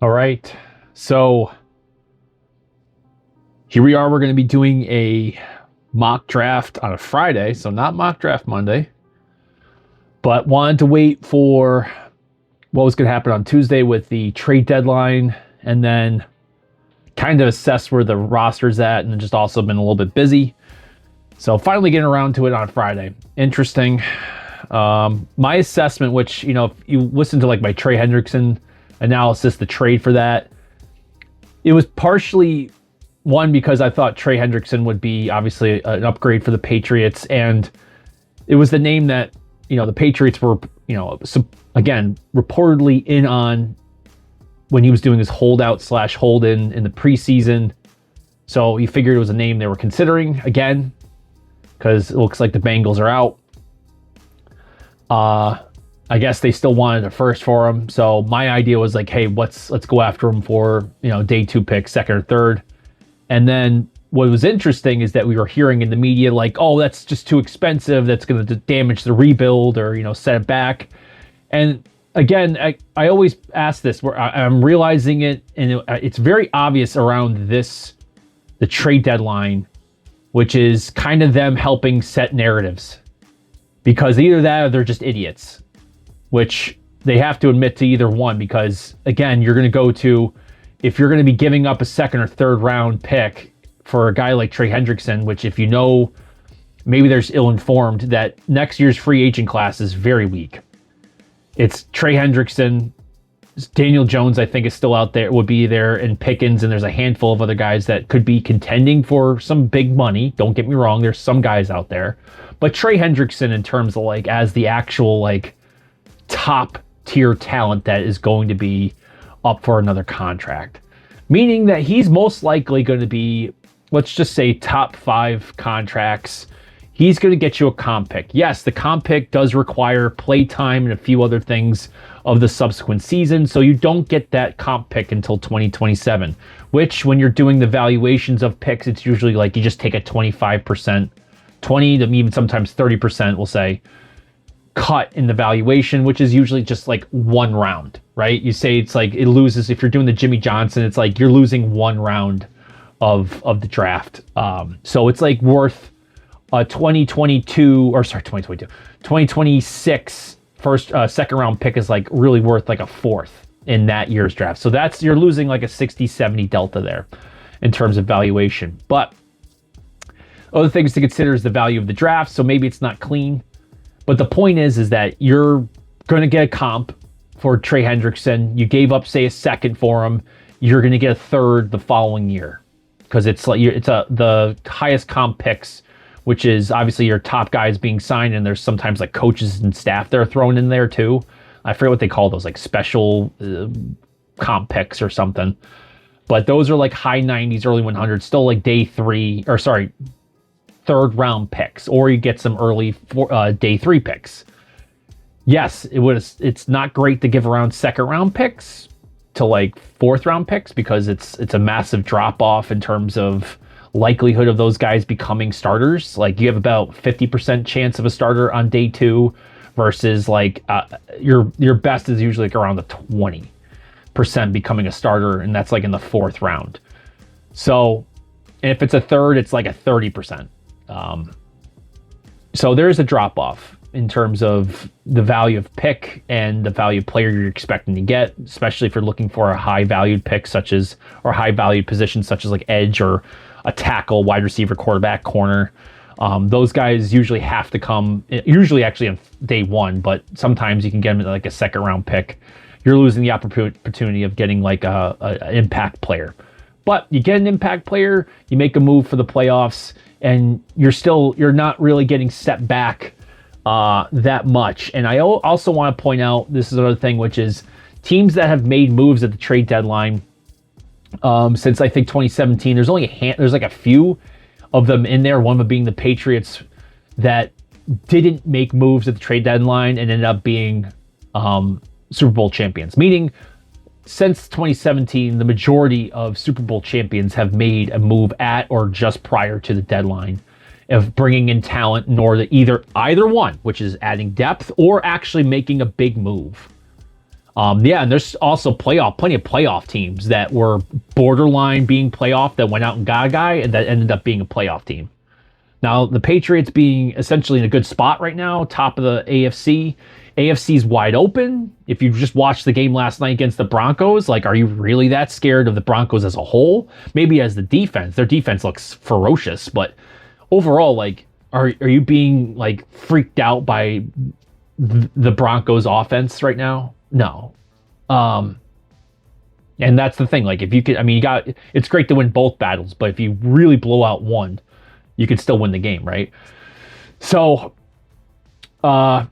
All right. So here we are. We're going to be doing a mock draft on a Friday. So not mock draft Monday, but wanted to wait for what was going to happen on Tuesday with the trade deadline and then kind of assess where the roster's at, and just also been a little bit busy. So finally getting around to it on Friday. Interesting. My assessment, which, if you listen to like my Trey Hendrickson analysis, the trade for that, it was partially one because I thought Trey Hendrickson would be obviously an upgrade for the Patriots, and it was the name that the Patriots were again reportedly in on when he was doing his holdout/hold-in the preseason. So you figured it was a name they were considering again because it looks like the Bengals are out. I guess they still wanted a first for him. So my idea was like, hey, let's go after him for day 2 pick, second or third. And then what was interesting is that we were hearing in the media like, oh, that's just too expensive. That's going to damage the rebuild or set it back. And again, I always ask this where I'm realizing it, and it's very obvious around the trade deadline, which is kind of them helping set narratives, because either that or they're just idiots, which they have to admit to either one, because again, you're going to go to, if you're going to be giving up a second or third round pick for a guy like Trey Hendrickson, which if maybe there's ill-informed that next year's free agent class is very weak. It's Trey Hendrickson, Daniel Jones, I think is still out there, would be there, and Pickens, and there's a handful of other guys that could be contending for some big money. Don't get me wrong, there's some guys out there. But Trey Hendrickson, in terms of like as the actual like top tier talent that is going to be up for another contract, meaning that he's most likely going to be, let's just say, top 5 contracts. He's going to get you a comp pick. Yes, the comp pick does require play time and a few other things of the subsequent season, so you don't get that comp pick until 2027, which when you're doing the valuations of picks, it's usually like you just take a 25%, 20 to even sometimes 30%, we'll say, cut in the valuation, which is usually just like one round, right? You say it's like it loses, if you're doing the Jimmy Johnson, it's like you're losing one round of the draft. So it's like worth a 2026 second round pick is like really worth like a fourth in that year's draft. So you're losing like a 60-70 delta there in terms of valuation. But other things to consider is the value of the draft. So maybe it's not clean, but the point is that you're going to get a comp for Trey Hendrickson. You gave up, say, a second for him. You're going to get a third the following year because it's the highest comp picks, which is obviously your top guys being signed, and there's sometimes like coaches and staff that are thrown in there too. I forget what they call those, like special comp picks or something. But those are like high 90s, early 100s, still like third round picks, or you get some early day 3 picks. Yes, it's not great to give around second round picks to like fourth round picks because it's a massive drop off in terms of likelihood of those guys becoming starters. Like you have about 50% chance of a starter on day 2 versus like your best is usually like around the 20% becoming a starter, and that's like in the 4th round. So if it's a third, it's like a 30%. So there's a drop off in terms of the value of pick and the value of player you're expecting to get, especially if you're looking for a high valued pick or high valued position such as like edge or a tackle, wide receiver, quarterback, corner. Those guys usually have to come, usually actually on day 1, but sometimes you can get them at like a second round pick. You're losing the opportunity of getting like an impact player. But you get an impact player, you make a move for the playoffs, and you're not really getting set back that much. And I also want to point out, this is another thing, which is teams that have made moves at the trade deadline since I think 2017. There's only there's like a few of them in there. One of them being the Patriots that didn't make moves at the trade deadline and ended up being Super Bowl champions. Meaning, since 2017, the majority of Super Bowl champions have made a move at or just prior to the deadline of bringing in talent, either one, which is adding depth or actually making a big move. Yeah, and there's also plenty of playoff teams that were borderline being playoff that went out and got a guy and that ended up being a playoff team. Now, the Patriots being essentially in a good spot right now, top of the AFC. AFC's wide open. If you just watched the game last night against the Broncos, like, are you really that scared of the Broncos as a whole? Maybe as the defense. Their defense looks ferocious, but overall, like, are you being like freaked out by the Broncos offense right now? No. And that's the thing. Like, if you could, I mean, it's great to win both battles, but if you really blow out one, you could still win the game, right? So, yeah,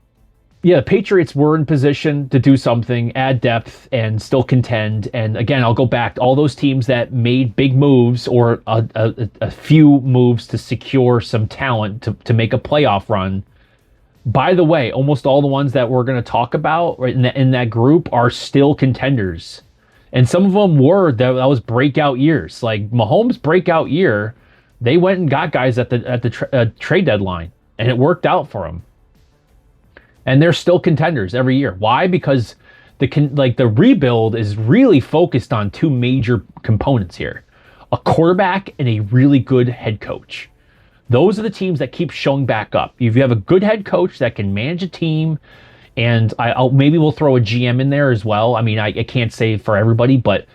the Patriots were in position to do something, add depth, and still contend. And again, I'll go back to all those teams that made big moves or a few moves to secure some talent to make a playoff run. By the way, almost all the ones that we're going to talk about right in that group are still contenders. And some of them that was breakout years. Like Mahomes' breakout year, they went and got guys at the trade deadline, and it worked out for them. And they're still contenders every year. Why? Because the rebuild is really focused on two major components here: a quarterback and a really good head coach. Those are the teams that keep showing back up. If you have a good head coach that can manage a team, and maybe we'll throw a GM in there as well. I mean, I can't say for everybody, but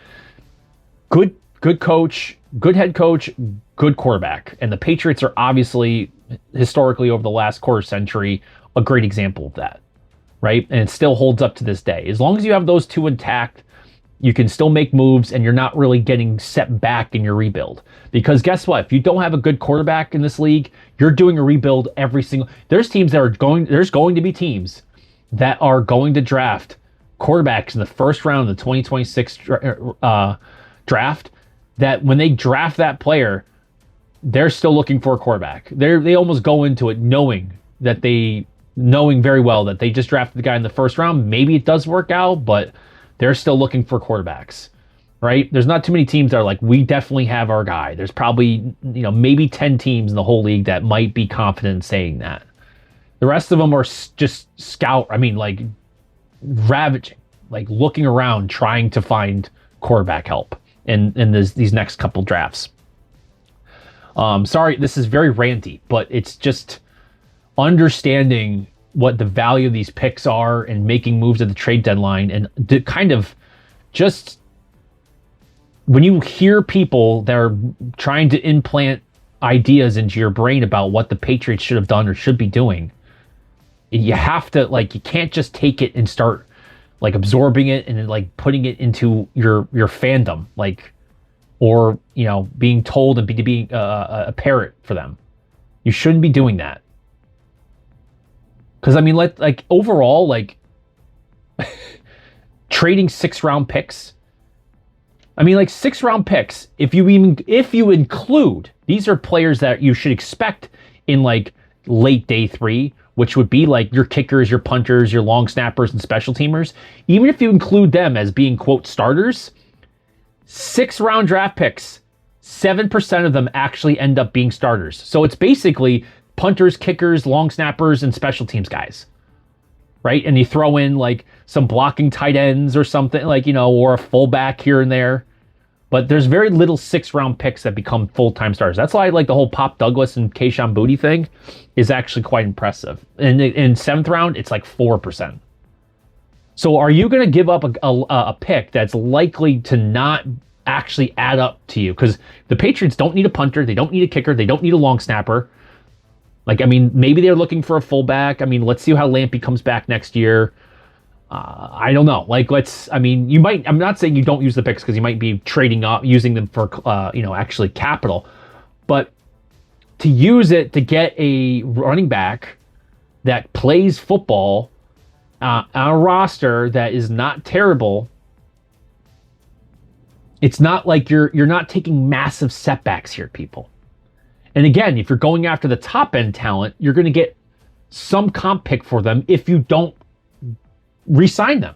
good coach, good head coach, good quarterback. And the Patriots are obviously, historically over the last quarter century, a great example of that, right? And it still holds up to this day. As long as you have those two intact, you can still make moves and you're not really getting set back in your rebuild. Because guess what? If you don't have a good quarterback in this league, you're doing a rebuild there's going to be teams that are going to draft quarterbacks in the first round of the 2026 draft, that when they draft that player, they're still looking for a quarterback. They almost go into it knowing very well that they just drafted the guy in the first round. Maybe it does work out, but they're still looking for quarterbacks, right? There's not too many teams that are like, we definitely have our guy. There's probably, maybe 10 teams in the whole league that might be confident in saying that. The rest of them are just ravaging, like looking around, trying to find quarterback help in these next couple drafts. Sorry, this is very ranty, but it's just understanding what the value of these picks are and making moves at the trade deadline, and kind of just when you hear people that are trying to implant ideas into your brain about what the Patriots should have done or should be doing, you have to, you can't just take it and start absorbing it and then putting it into your fandom, or being told and being a parrot for them. You shouldn't be doing that. Because overall, trading 6-round picks. 6-round picks. If you include, these are players that you should expect in late day 3, which would be your kickers, your punters, your long snappers, and special teamers. Even if you include them as being quote starters, 6-round draft picks, 7% of them actually end up being starters. So it's basically punters, kickers, long snappers, and special teams guys, right? And you throw in some blocking tight ends or something, or a fullback here and there. But there's very little 6-round picks that become full-time starters. That's why the whole Pop Douglas and Kayshon Boutte thing is actually quite impressive. And in 7th round, it's 4%. So are you going to give up a pick that's likely to not actually add up to you? Because the Patriots don't need a punter, they don't need a kicker, they don't need a long snapper. Maybe they're looking for a fullback. Let's see how Lampy comes back next year. I don't know. You might, I'm not saying you don't use the picks because you might be trading up, using them for, actually capital. But to use it to get a running back that plays football on a roster that is not terrible, it's not like you're not taking massive setbacks here, people. And again, if you're going after the top end talent, you're going to get some comp pick for them if you don't re-sign them.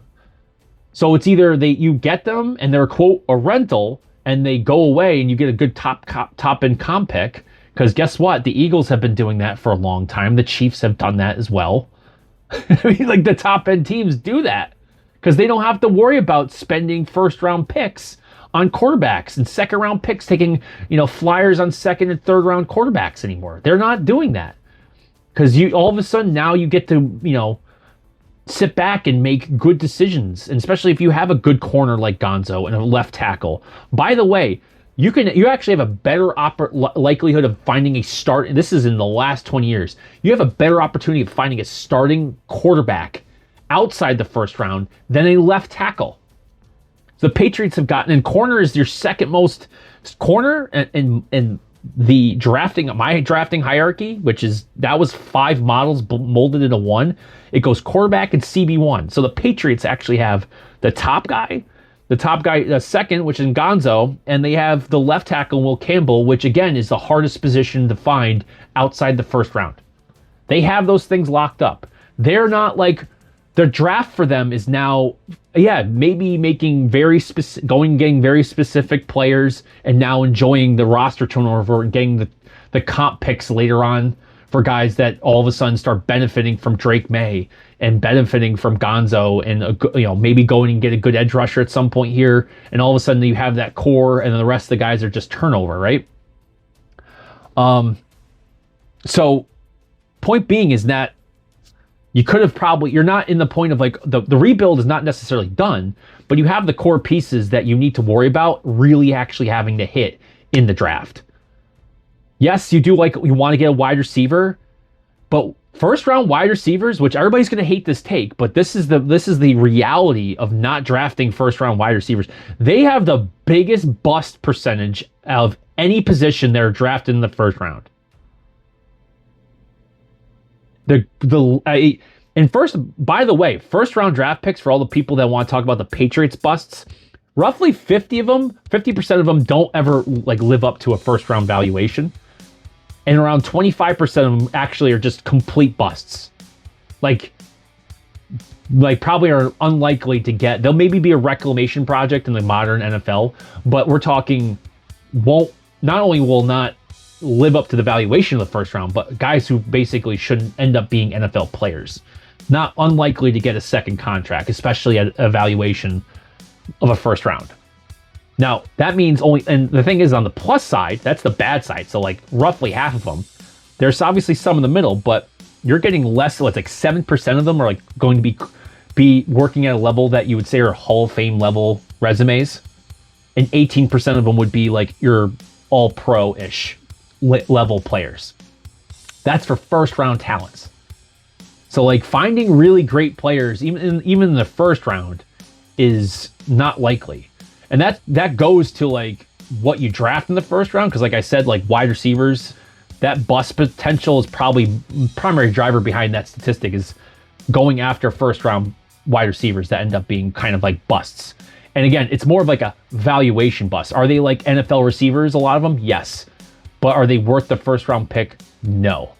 So it's either you get them and they're quote a rental and they go away and you get a good top end comp pick. Because guess what? The Eagles have been doing that for a long time. The Chiefs have done that as well. The top end teams do that because they don't have to worry about spending first round picks on quarterbacks and second round picks taking, flyers on second and third round quarterbacks anymore. They're not doing that because you all of a sudden now you get to, sit back and make good decisions, and especially if you have a good corner like Gonzo and a left tackle. By the way, you actually have a better likelihood of finding a start. And this is in the last 20 years. You have a better opportunity of finding a starting quarterback outside the first round than a left tackle. The Patriots have gotten, and corner is your second most corner in the my drafting hierarchy, that was 5 models molded into one. It goes quarterback and CB1. So the Patriots actually have the top guy, the second, which is Gonzo, and they have the left tackle, Will Campbell, which again is the hardest position to find outside the first round. They have those things locked up. They're not like, the draft for them is now, maybe making getting very specific players and now enjoying the roster turnover and getting the comp picks later on for guys that all of a sudden start benefiting from Drake May and benefiting from Gonzo and, maybe going and get a good edge rusher at some point here. And all of a sudden you have that core and then the rest of the guys are just turnover, right? So point being is that you could have you're not in the point of like, the rebuild is not necessarily done, but you have the core pieces that you need to worry about really actually having to hit in the draft. Yes, you want to get a wide receiver, but first round wide receivers, which everybody's going to hate this take, but this is the reality of not drafting first round wide receivers. They have the biggest bust percentage of any position they're drafted in the first round. By the way, first round draft picks, for all the people that want to talk about the Patriots busts, roughly 50% of them don't ever live up to a first round valuation. And around 25% of them actually are just complete busts. Like probably are unlikely to get, they'll maybe be a reclamation project in the modern NFL, but we're talking not only will not live up to the valuation of the first round, but guys who basically shouldn't end up being NFL players. Not unlikely to get a second contract, especially at a valuation of a first round. Now, that means and the thing is, on the plus side, that's the bad side. So roughly half of them. There's obviously some in the middle, but you're getting less. So it's 7% of them are going to be working at a level that you would say are Hall of Fame level resumes. And 18% of them would be your all pro-ish level players. That's for first round talents. So finding really great players, even in the first round, is not likely. And that goes to what you draft in the first round, because like I said, wide receivers, that bust potential is probably primary driver behind that statistic is going after first round wide receivers that end up being kind of busts. And again, it's more of a valuation bust. Are they NFL receivers, a lot of them? Yes. But are they worth the first round pick? No.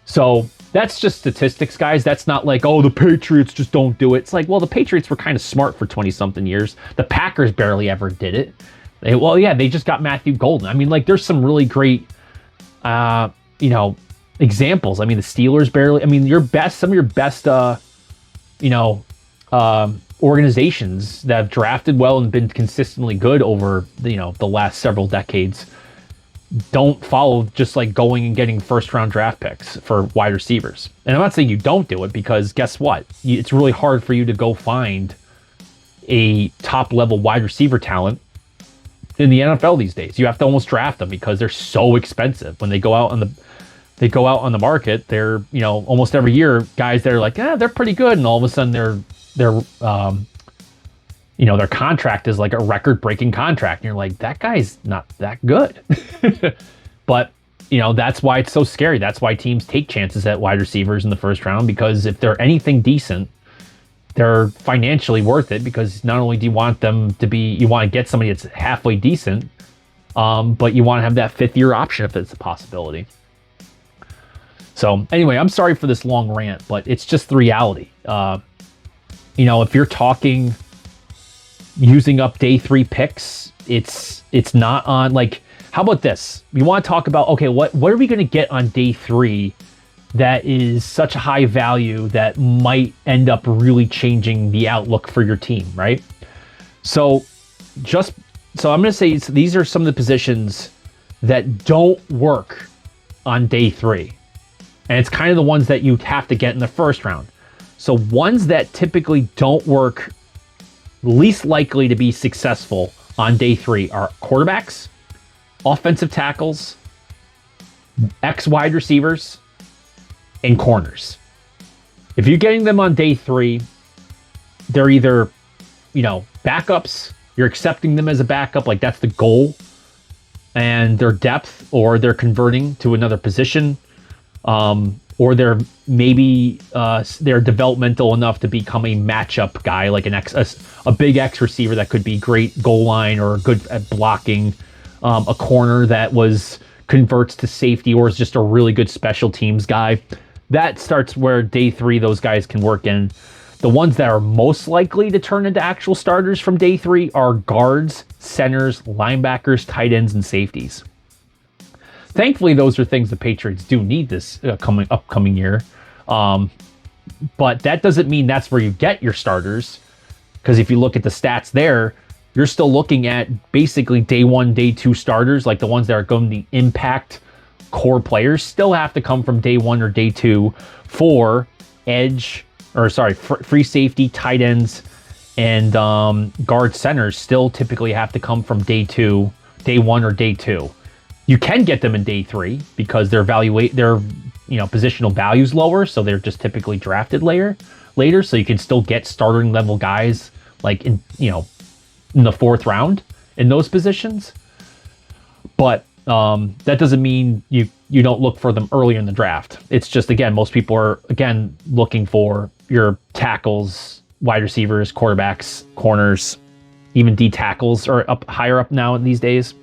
So that's just statistics, guys. That's not the Patriots just don't do it. It's the Patriots were kind of smart for 20-something years. The Packers barely ever did it. They just got Matthew Golden. I mean, there's some really great, examples. I mean, the Steelers barely. I mean, some of your best, organizations that have drafted well and been consistently good over, the last several decades don't follow just going and getting first round draft picks for wide receivers. And I'm not saying you don't do it, because guess what? It's really hard for you to go find a top level wide receiver talent in the NFL these days. You have to almost draft them because they're so expensive. When they go out on the market, they're, almost every year guys that are they're pretty good, and all of a sudden their contract is a record-breaking contract. And you're that guy's not that good. But, that's why it's so scary. That's why teams take chances at wide receivers in the first round, because if they're anything decent, they're financially worth it, because not only do you want them to be, you want to get somebody that's halfway decent, but you want to have that fifth-year option if it's a possibility. So anyway, I'm sorry for this long rant, but it's just the reality. If you're talking using up day 3 picks, it's not on how about this? We want to talk about, okay, what are we going to get on day 3 that is such a high value that might end up really changing the outlook for your team, right? So I'm going to say these are some of the positions that don't work on day 3. And it's kind of the ones that you have to get in the first round. So ones that typically don't work, least likely to be successful on day 3 are quarterbacks, offensive tackles, X wide receivers, and corners. If you're getting them on day 3, they're either, backups, you're accepting them as a backup, like that's the goal, and their depth, or they're converting to another position, or they're maybe they're developmental enough to become a matchup guy, like a big X receiver that could be great goal line or good at blocking, a corner that converts to safety or is just a really good special teams guy. That starts where day 3 those guys can work in. The ones that are most likely to turn into actual starters from day 3 are guards, centers, linebackers, tight ends, and safeties. Thankfully, those are things the Patriots do need this upcoming year. But that doesn't mean that's where you get your starters, because if you look at the stats there, you're still looking at basically day 1, day 2 starters, like the ones that are going to impact core players, still have to come from day 1 or day 2 for free safety, tight ends, and guard centers still typically have to come from day 1 or day 2. You can get them in day 3 because their positional value's lower, so they're just typically drafted later. So you can still get starting level guys like in the 4th round in those positions. But that doesn't mean you don't look for them earlier in the draft. It's just, again, most people are looking for your tackles, wide receivers, quarterbacks, corners, even D tackles are higher up now in these days.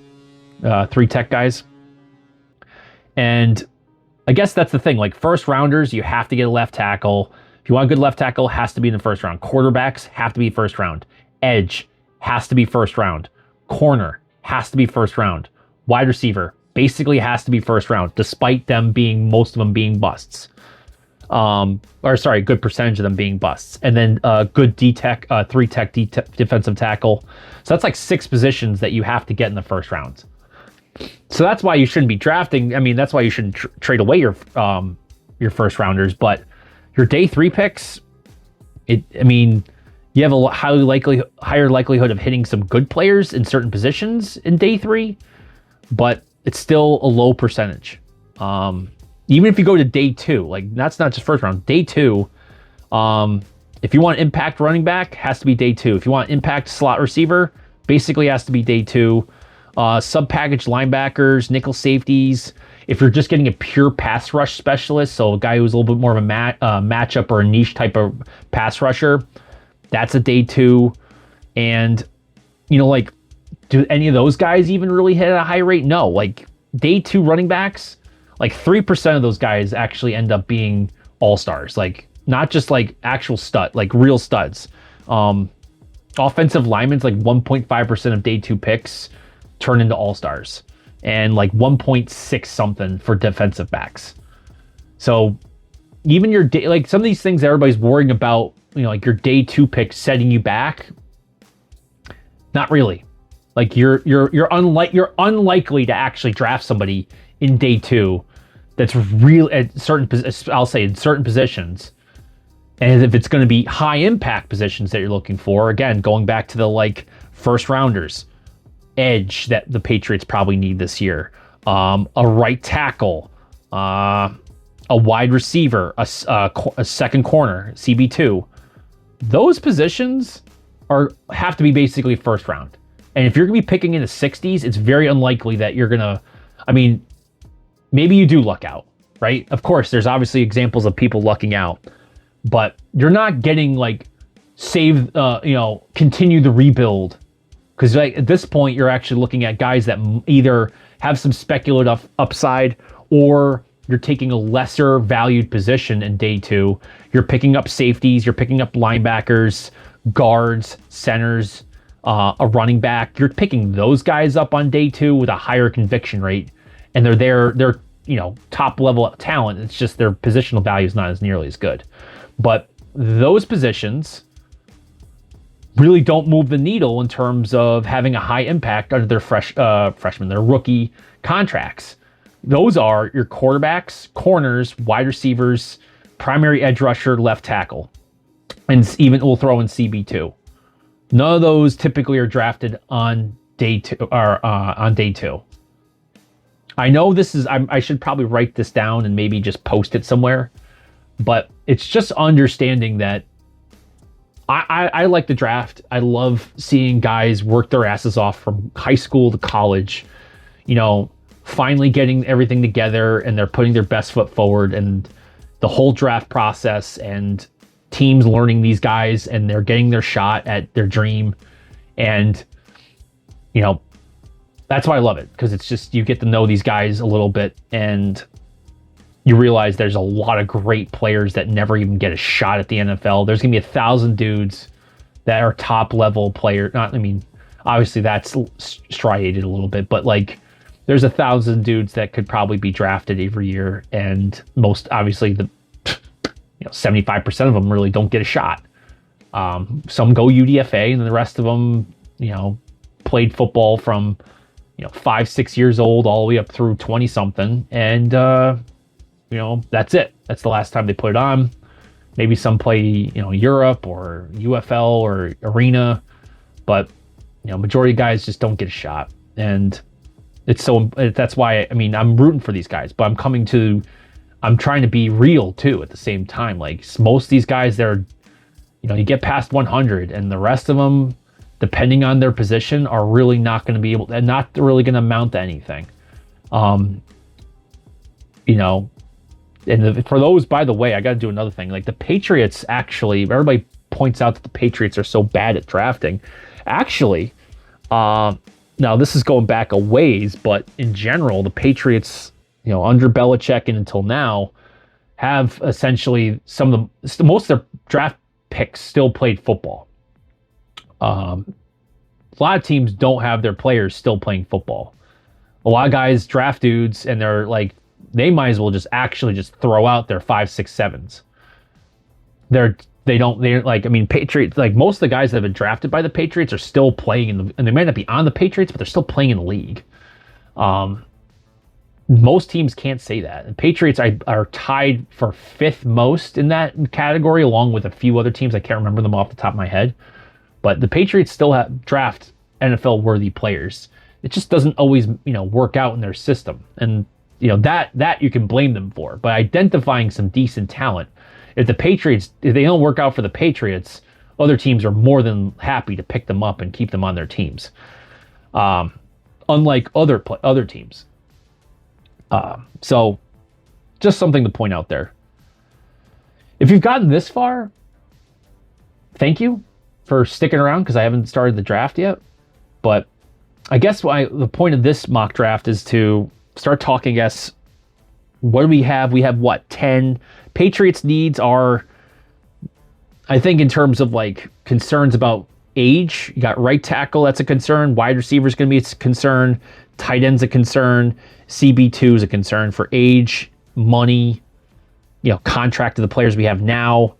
3 tech guys. And I guess that's the thing. Like first rounders, you have to get a left tackle. If you want a good left tackle, has to be in the first round. Quarterbacks have to be first round. Edge has to be first round. Corner has to be first round. Wide receiver basically has to be first round, despite most of them being busts. Good percentage of them being busts. And then good D-Tech, 3-Tech defensive tackle. So that's like 6 positions that you have to get in the first round. So that's why you shouldn't be drafting. I mean, that's why you shouldn't trade away your first rounders. But your day 3 picks, you have a higher likelihood of hitting some good players in certain positions in day 3, but it's still a low percentage. Even if you go to day 2, like that's not just first round, day 2, if you want impact running back, has to be day 2. If you want impact slot receiver, basically has to be day 2. Sub-package linebackers, nickel safeties. If you're just getting a pure pass rush specialist, so a guy who's a little bit more of a matchup or a niche type of pass rusher, that's a day 2. And, do any of those guys even really hit at a high rate? No. Like, day 2 running backs, like 3% of those guys actually end up being all-stars. Like, not just like actual like real studs. Offensive linemen's like 1.5% of day 2 picks turn into all-stars. And like 1.6 something for defensive backs. So even some of these things that everybody's worrying about, like your day 2 pick setting you back, not really. Like you're unlikely to actually draft somebody in day 2 that's real at in certain positions. And if it's going to be high impact positions that you're looking for, again, going back to the first rounders, edge that the Patriots probably need this year, a right tackle, a wide receiver, a second corner, CB2. Those positions have to be basically first round. And if you're going to be picking in the 60s, it's very unlikely that you're going to, maybe you do luck out, right? Of course, there's obviously examples of people lucking out, but you're not getting continue the rebuild. Because at this point, you're actually looking at guys that either have some speculative upside, or you're taking a lesser valued position in day 2. You're picking up safeties, you're picking up linebackers, guards, centers, a running back. You're picking those guys up on day 2 with a higher conviction rate, and they're top level talent. It's just their positional value is not as nearly as good. But those positions really don't move the needle in terms of having a high impact under their freshmen, their rookie contracts. Those are your quarterbacks, corners, wide receivers, primary edge rusher, left tackle, and even we'll throw in CB2. None of those typically are drafted on day two or on day two. I know this is. I should probably write this down and maybe just post it somewhere, but it's just understanding that I like the draft. I love seeing guys work their asses off from high school to college, finally getting everything together and they're putting their best foot forward, and the whole draft process and teams learning these guys and they're getting their shot at their dream. And, that's why I love it, because it's just, you get to know these guys a little bit and you realize there's a lot of great players that never even get a shot at the NFL. There's going to be 1,000 dudes that are top level players. Obviously that's striated a little bit, but there's 1,000 dudes that could probably be drafted every year. And most, obviously, 75% of them really don't get a shot. Some go UDFA, and the rest of them, played football from, 5-6 years old all the way up through 20 something. And, that's it. That's the last time they put it on. Maybe some play, Europe or UFL or Arena, but, majority of guys just don't get a shot. And that's why, I'm rooting for these guys, but I'm trying to be real too at the same time. Most of these guys, they're, you get past 100 and the rest of them, depending on their position, are really not going to be able to, not really going to amount to anything. And for those, by the way, I got to do another thing. The Patriots, actually, everybody points out that the Patriots are so bad at drafting. Actually, now this is going back a ways, but in general, the Patriots, under Belichick and until now, have essentially most of their draft picks still played football. A lot of teams don't have their players still playing football. A lot of guys draft dudes and they're they might as well just throw out their 5, 6, 7s. Patriots, most of the guys that have been drafted by the Patriots are still playing and they might not be on the Patriots, but they're still playing in the league. Most teams can't say that. And Patriots are tied for 5th most in that category, along with a few other teams. I can't remember them off the top of my head. But the Patriots still draft NFL-worthy players. It just doesn't always, work out in their system. And, that you can blame them for. But identifying some decent talent, if they don't work out for the Patriots, other teams are more than happy to pick them up and keep them on their teams. Unlike other teams. So just something to point out there. If you've gotten this far, thank you for sticking around, because I haven't started the draft yet. But I guess the point of this mock draft is to start talking, I guess, what do we have? We have 10? Patriots needs are, I think, in terms of concerns about age, you got right tackle, that's a concern. Wide receiver is going to be a concern. Tight end's a concern. CB2 is a concern for age, money, contract of the players we have now,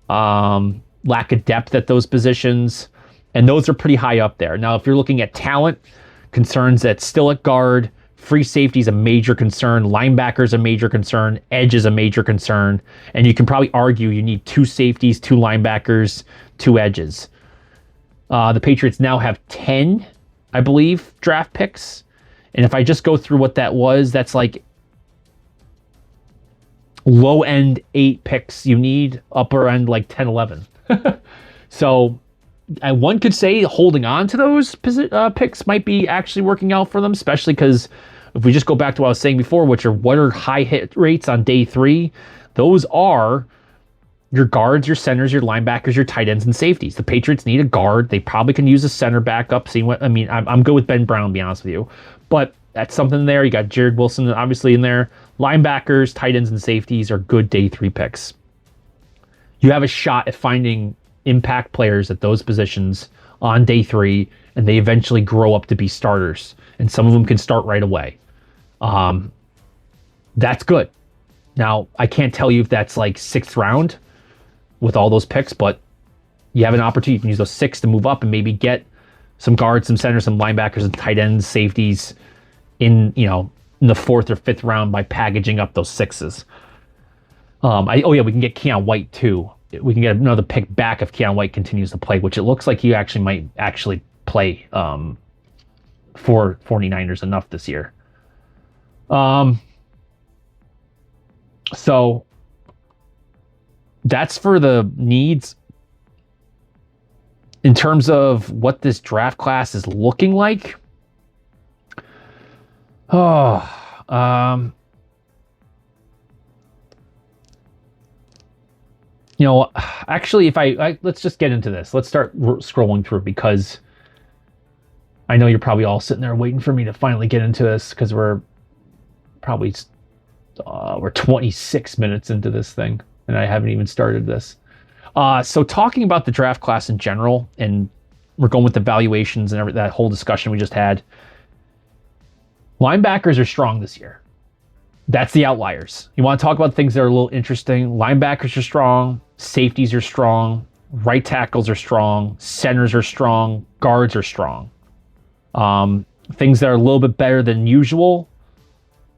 lack of depth at those positions. And those are pretty high up there. Now, if you're looking at talent, concerns that's still at guard, free safety is a major concern, linebacker is a major concern, edge is a major concern, and you can probably argue you need 2 safeties, 2 linebackers, 2 edges. The Patriots now have 10, I believe, draft picks. And if I just go through what that was, that's low end 8 picks you need, upper end 10, 11. So one could say holding on to those picks might be actually working out for them, especially because if we just go back to what I was saying before, what are high hit rates on day 3, those are your guards, your centers, your linebackers, your tight ends, and safeties. The Patriots need a guard. They probably can use a center backup. I'm good with Ben Brown, to be honest with you. But that's something there. You got Jared Wilson, obviously, in there. Linebackers, tight ends, and safeties are good day 3 picks. You have a shot at finding impact players at those positions on day 3, and they eventually grow up to be starters. And some of them can start right away. That's good. Now, I can't tell you if that's like 6th round with all those picks, but you have an opportunity. You can use those 6 to move up and maybe get some guards, some centers, some linebackers, and tight ends, safeties in the 4th or 5th round by packaging up those 6s. We can get Keon White too. We can get another pick back if Keon White continues to play, which it looks like he might play for 49ers enough this year. So that's for the needs. In terms of what this draft class is looking like, actually, if I let's just get into this. Let's start scrolling through, because I know you're probably all sitting there waiting for me to finally get into this, because we're 26 minutes into this thing, and I haven't even started this. So talking about the draft class in general, and we're going with the valuations and that whole discussion we just had. Linebackers are strong this year. That's the outliers. You want to talk about things that are a little interesting. Linebackers are strong. Safeties are strong. Right tackles are strong. Centers are strong. Guards are strong. Things that are a little bit better than usual.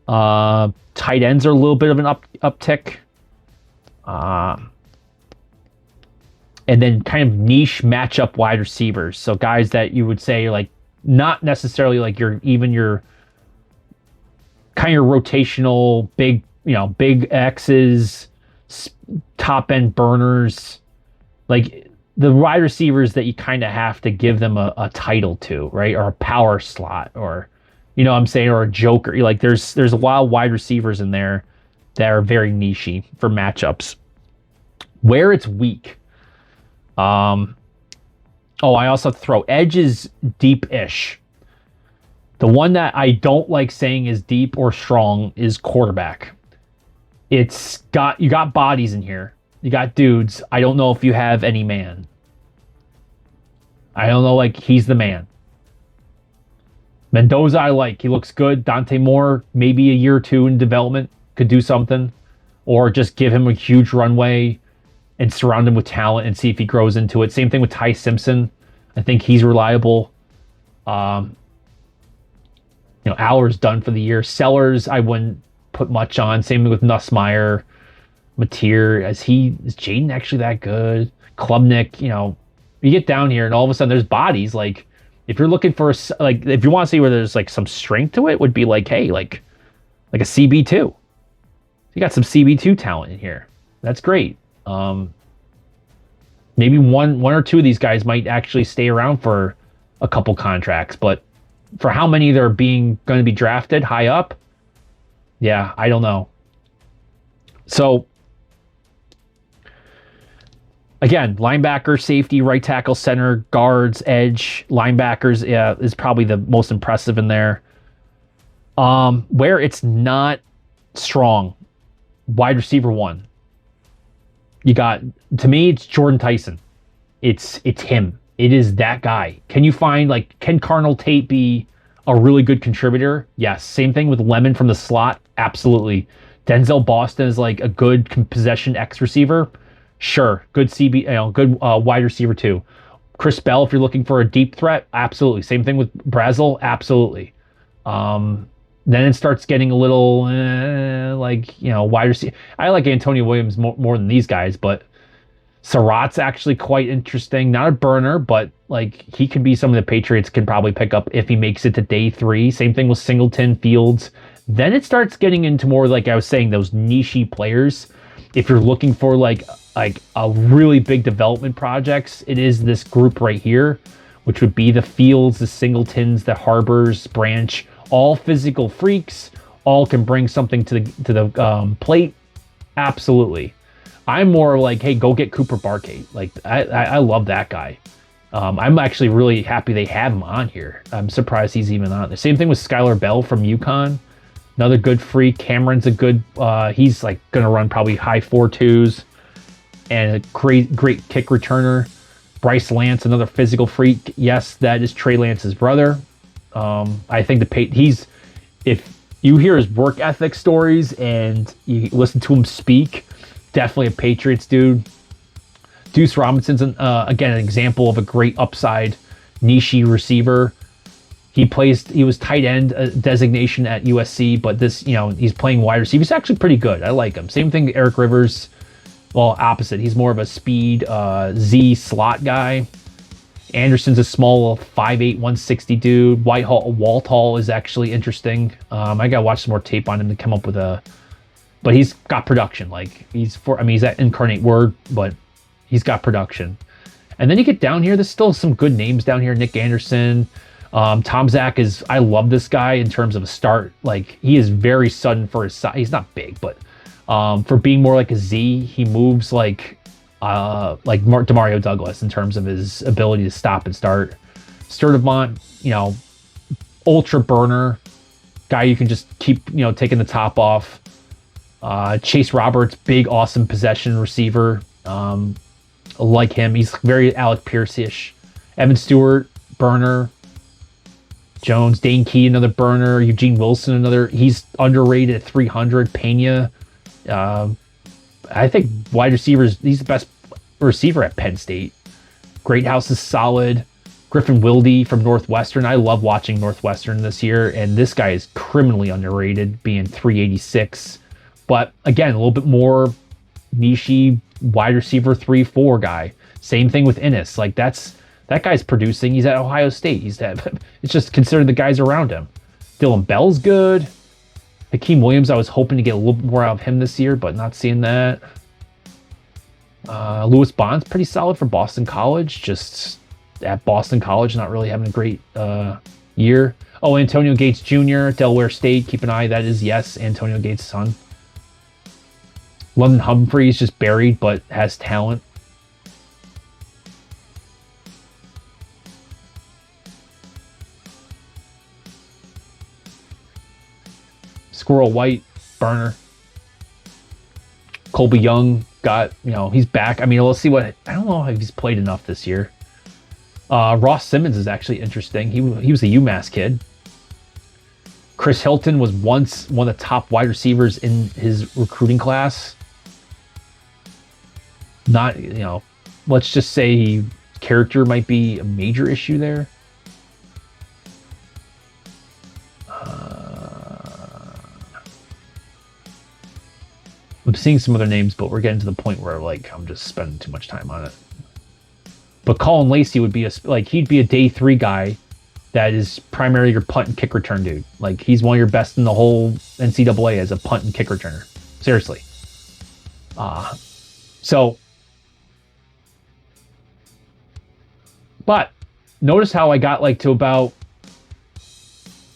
Tight ends are a little bit of an uptick. And then kind of niche matchup wide receivers. So guys that you would say, like, not necessarily like your kind of rotational big X's, top end burners, like the wide receivers that you kind of have to give them a title to, right? Or a power slot, or what I'm saying, or a joker. Like there's a lot of wide receivers in there that are very nichey for matchups. Where it's weak. I also throw edges deep-ish. The one that I don't like saying is deep or strong is quarterback. You got bodies in here. You got dudes. I don't know if you have any man. I don't know, like, he's the man. Mendoza I like. He looks good. Dante Moore, maybe a year or two in development, could do something. Or just give him a huge runway and surround him with talent and see if he grows into it. Same thing with Ty Simpson. I think he's reliable. Aller's done for the year. Sellers, I wouldn't put much on. Same thing with Nussmeier. Mateer, is Jaden actually that good? Klubnik, you get down here and all of a sudden there's bodies. Like, if you're looking for if you want to see where there's like some strength to it, would be like, hey, like a CB2. You got some CB2 talent in here. That's great. Maybe one or two of these guys might actually stay around for a couple contracts, but for how many they're going to be drafted high up, yeah, I don't know. So again, linebacker, safety, right tackle, center, guards, edge, linebackers is probably the most impressive in there. Where it's not strong, wide receiver 1. You got, to me, it's Jordan Tyson. It's him. It is that guy. Can you find, like, can Carnell Tate be a really good contributor? Yes. Same thing with Lemon from the slot. Absolutely. Denzel Boston is like a good possession X receiver. Sure. Good good wide receiver too. Chris Bell, if you're looking for a deep threat, absolutely. Same thing with Brazel, absolutely. Then it starts getting a little wide receiver. I like Antonio Williams more than these guys, but Surratt's actually quite interesting. Not a burner, but like he could be something the Patriots can probably pick up if he makes it to day 3. Same thing with Singleton, Fields. Then it starts getting into more, like I was saying, those niche players. If you're looking for like a really big development projects, it is this group right here, which would be the Fields, the Singletons, the Harbors, Branch, all physical freaks, all can bring something to the plate. Absolutely. I'm more like, hey, go get Cooper Barkay. Like, I love that guy. I'm actually really happy they have him on here. I'm surprised he's even on there. Same thing with Skylar Bell from UConn. Another good freak. Cameron's a good, he's like going to run probably high 4.2s and a great kick returner. Bryce Lance, another physical freak. Yes, that is Trey Lance's brother. I think if You hear his work ethic stories and you listen to him speak. Definitely a Patriots dude. Deuce Robinson's again an example of a great upside niche receiver. He was tight end designation at USC, but this, he's playing wide receiver. He's actually pretty good. I like him. Same thing, Eric Rivers. Well, opposite. He's more of a speed Z slot guy. Anderson's a small 5'8", 160 dude. Walthall is actually interesting. I gotta watch some more tape on him to come up with a. But he's got production. Like he's at Incarnate Word, but he's got production. And then you get down here. There's still some good names down here. Nick Anderson, Tom Zach is. I love this guy in terms of a start. Like he is very sudden for his size. He's not big, but for being more like a Z, he moves like Demario Douglas in terms of his ability to stop and start. Sturdivant, ultra burner guy. You can just keep taking the top off. Chase Roberts, big awesome possession receiver. Like him, he's very Alec Pierce-ish. Evan Stewart, burner. Jones, Dane Key, another burner. Eugene Wilson, another. He's underrated at 300. Pena, I think wide receivers. He's the best receiver at Penn State. Greathouse is solid. Griffin Wilde from Northwestern. I love watching Northwestern this year, and this guy is criminally underrated, being 386. But again, a little bit more niche wide receiver 3-4 guy. Same thing with Ennis. Like that guy's producing. He's at Ohio State. It's just consider the guys around him. Dylan Bell's good. Hakeem Williams, I was hoping to get a little bit more out of him this year, but not seeing that. Lewis Bond's pretty solid for Boston College. Just at Boston College, not really having a great year. Oh, Antonio Gates Jr., Delaware State. Keep an eye. That is, yes, Antonio Gates' son. London Humphreys just buried, but has talent. Squirrel White, burner. Colby Young got, he's back. I mean, let's see I don't know if he's played enough this year. Ross Simmons is actually interesting. He was a UMass kid. Chris Hilton was once one of the top wide receivers in his recruiting class. Not, let's just say character might be a major issue there. I'm seeing some other names, but we're getting to the point where I'm just spending too much time on it. But Colin Lacey would be he'd be a day 3 guy that is primarily your punt and kick return dude. Like he's one of your best in the whole NCAA as a punt and kick returner. Seriously. But notice how I got to about,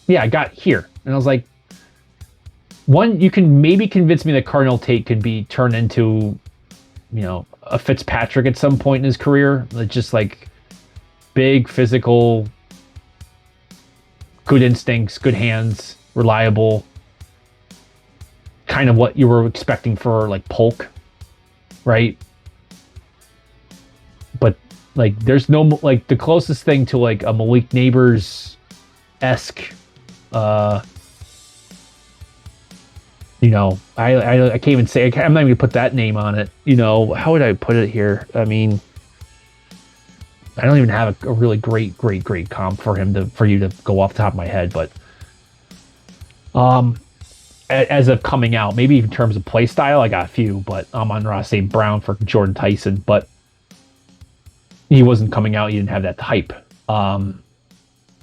I got here. And I was like, one, you can maybe convince me that Cardinal Tate could be turned into, a Fitzpatrick at some point in his career. Just big, physical, good instincts, good hands, reliable. Kind of what you were expecting for Polk, right? But there's no the closest thing to a Malik Neighbors-esque. I can't even say. I'm not even gonna put that name on it. How would I put it here? I mean, I don't even have a really great comp for him for you to go off the top of my head. But as of coming out, maybe in terms of play style, I got a few. But I'm on Ross St. Brown for Jordan Tyson, but he wasn't coming out. He didn't have that hype. I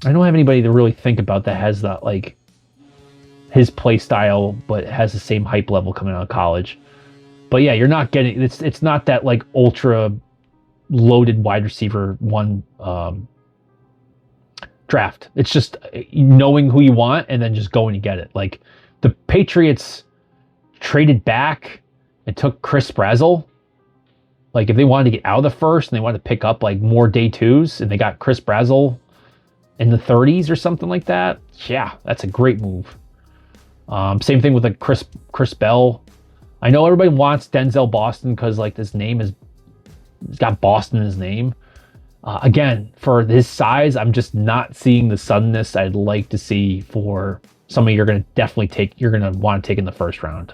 don't have anybody to really think about that has that his play style, but has the same hype level coming out of college. But yeah, you're not getting it's not that ultra loaded wide receiver one draft. It's just knowing who you want and then just going to get it. The Patriots traded back and took Chris Brazzell. If they wanted to get out of the first and they wanted to pick up more day 2s and they got Chris Brazzell in the 30s or something like that, yeah, that's a great move. Same thing with Chris Bell. I know everybody wants Denzel Boston because his name he's got Boston in his name. Again, for his size, I'm just not seeing the suddenness I'd like to see for somebody you're going to definitely take. You're going to want to take in the first round.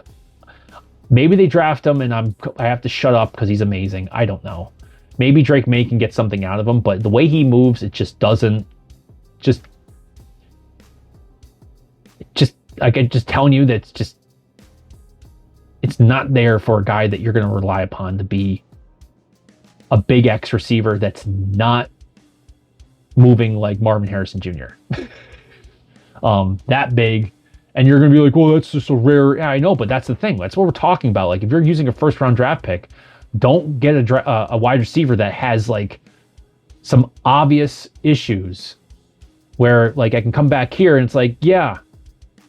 Maybe they draft him, and I have to shut up because he's amazing. I don't know. Maybe Drake May can get something out of him, but the way he moves, it just doesn't. Just like I'm just telling you that it's not there for a guy that you're going to rely upon to be a big X receiver that's not moving like Marvin Harrison Jr. That big, and you're going to be like, well, that's just a rare. Yeah, I know, but that's the thing. That's what we're talking about. Like, if you're using a first round draft pick, don't get a wide receiver that has like some obvious issues where like I can come back here and it's like, yeah,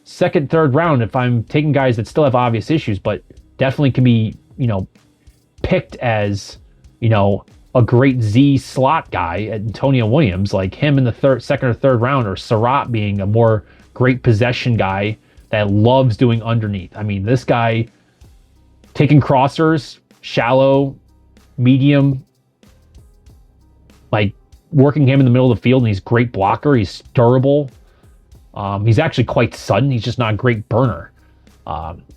second, third round if I'm taking guys that still have obvious issues, but definitely can be, picked as, a great Z slot guy, Antonio Williams, like him in the second or third round, or Surratt being a more great possession guy that loves doing underneath. I mean, this guy taking crossers, shallow, medium, like working him in the middle of the field, and he's a great blocker. He's durable. He's actually quite sudden. He's just not a great burner.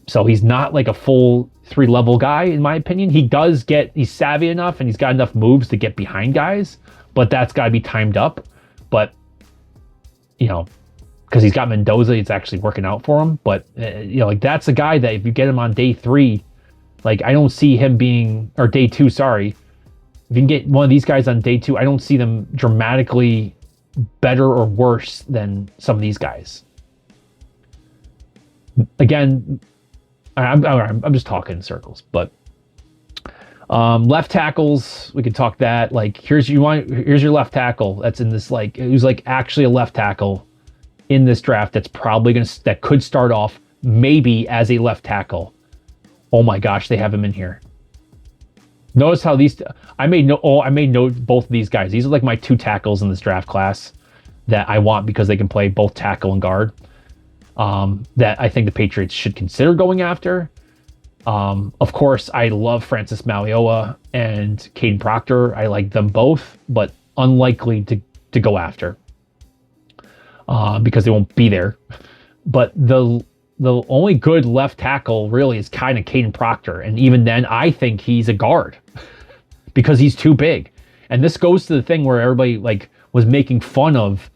So he's not like a full 3-level guy, in my opinion. He's savvy enough and he's got enough moves to get behind guys, but that's got to be timed up. But, because he's got Mendoza, it's actually working out for him. But, like that's a guy that if you get him on day 3, like I don't see him being, or day 2, sorry. If you can get one of these guys on day 2, I don't see them dramatically better or worse than some of these guys. Again, I'm just talking in circles, but left tackles, we could talk that. Like, here's your left tackle that's in this, like, who's like actually a left tackle in this draft that's probably that could start off maybe as a left tackle. Oh my gosh, they have him in here. Notice how I made note both of these guys. These are like my 2 tackles in this draft class that I want because they can play both tackle and guard. That I think the Patriots should consider going after. Of course, I love Francis Malioa and Caden Proctor. I like them both, but unlikely to go after because they won't be there. But the only good left tackle really is kind of Caden Proctor, and even then, I think he's a guard because he's too big. And this goes to the thing where everybody like was making fun of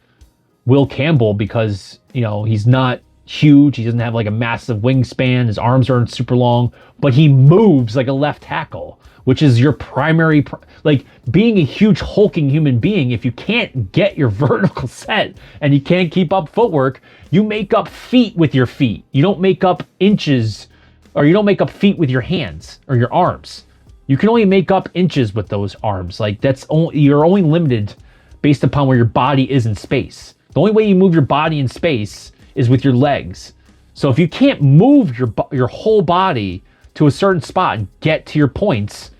Will Campbell because he's not huge. He doesn't have like a massive wingspan. His arms aren't super long, but he moves like a left tackle, which is your primary, like being a huge hulking human being. If you can't get your vertical set and you can't keep up footwork, you make up feet with your feet. You don't make up inches, or you don't make up feet with your hands or your arms. You can only make up inches with those arms. Like you're only limited based upon where your body is in space. The only way you move your body in space is with your legs. So if you can't move your whole body to a certain spot and get to your points,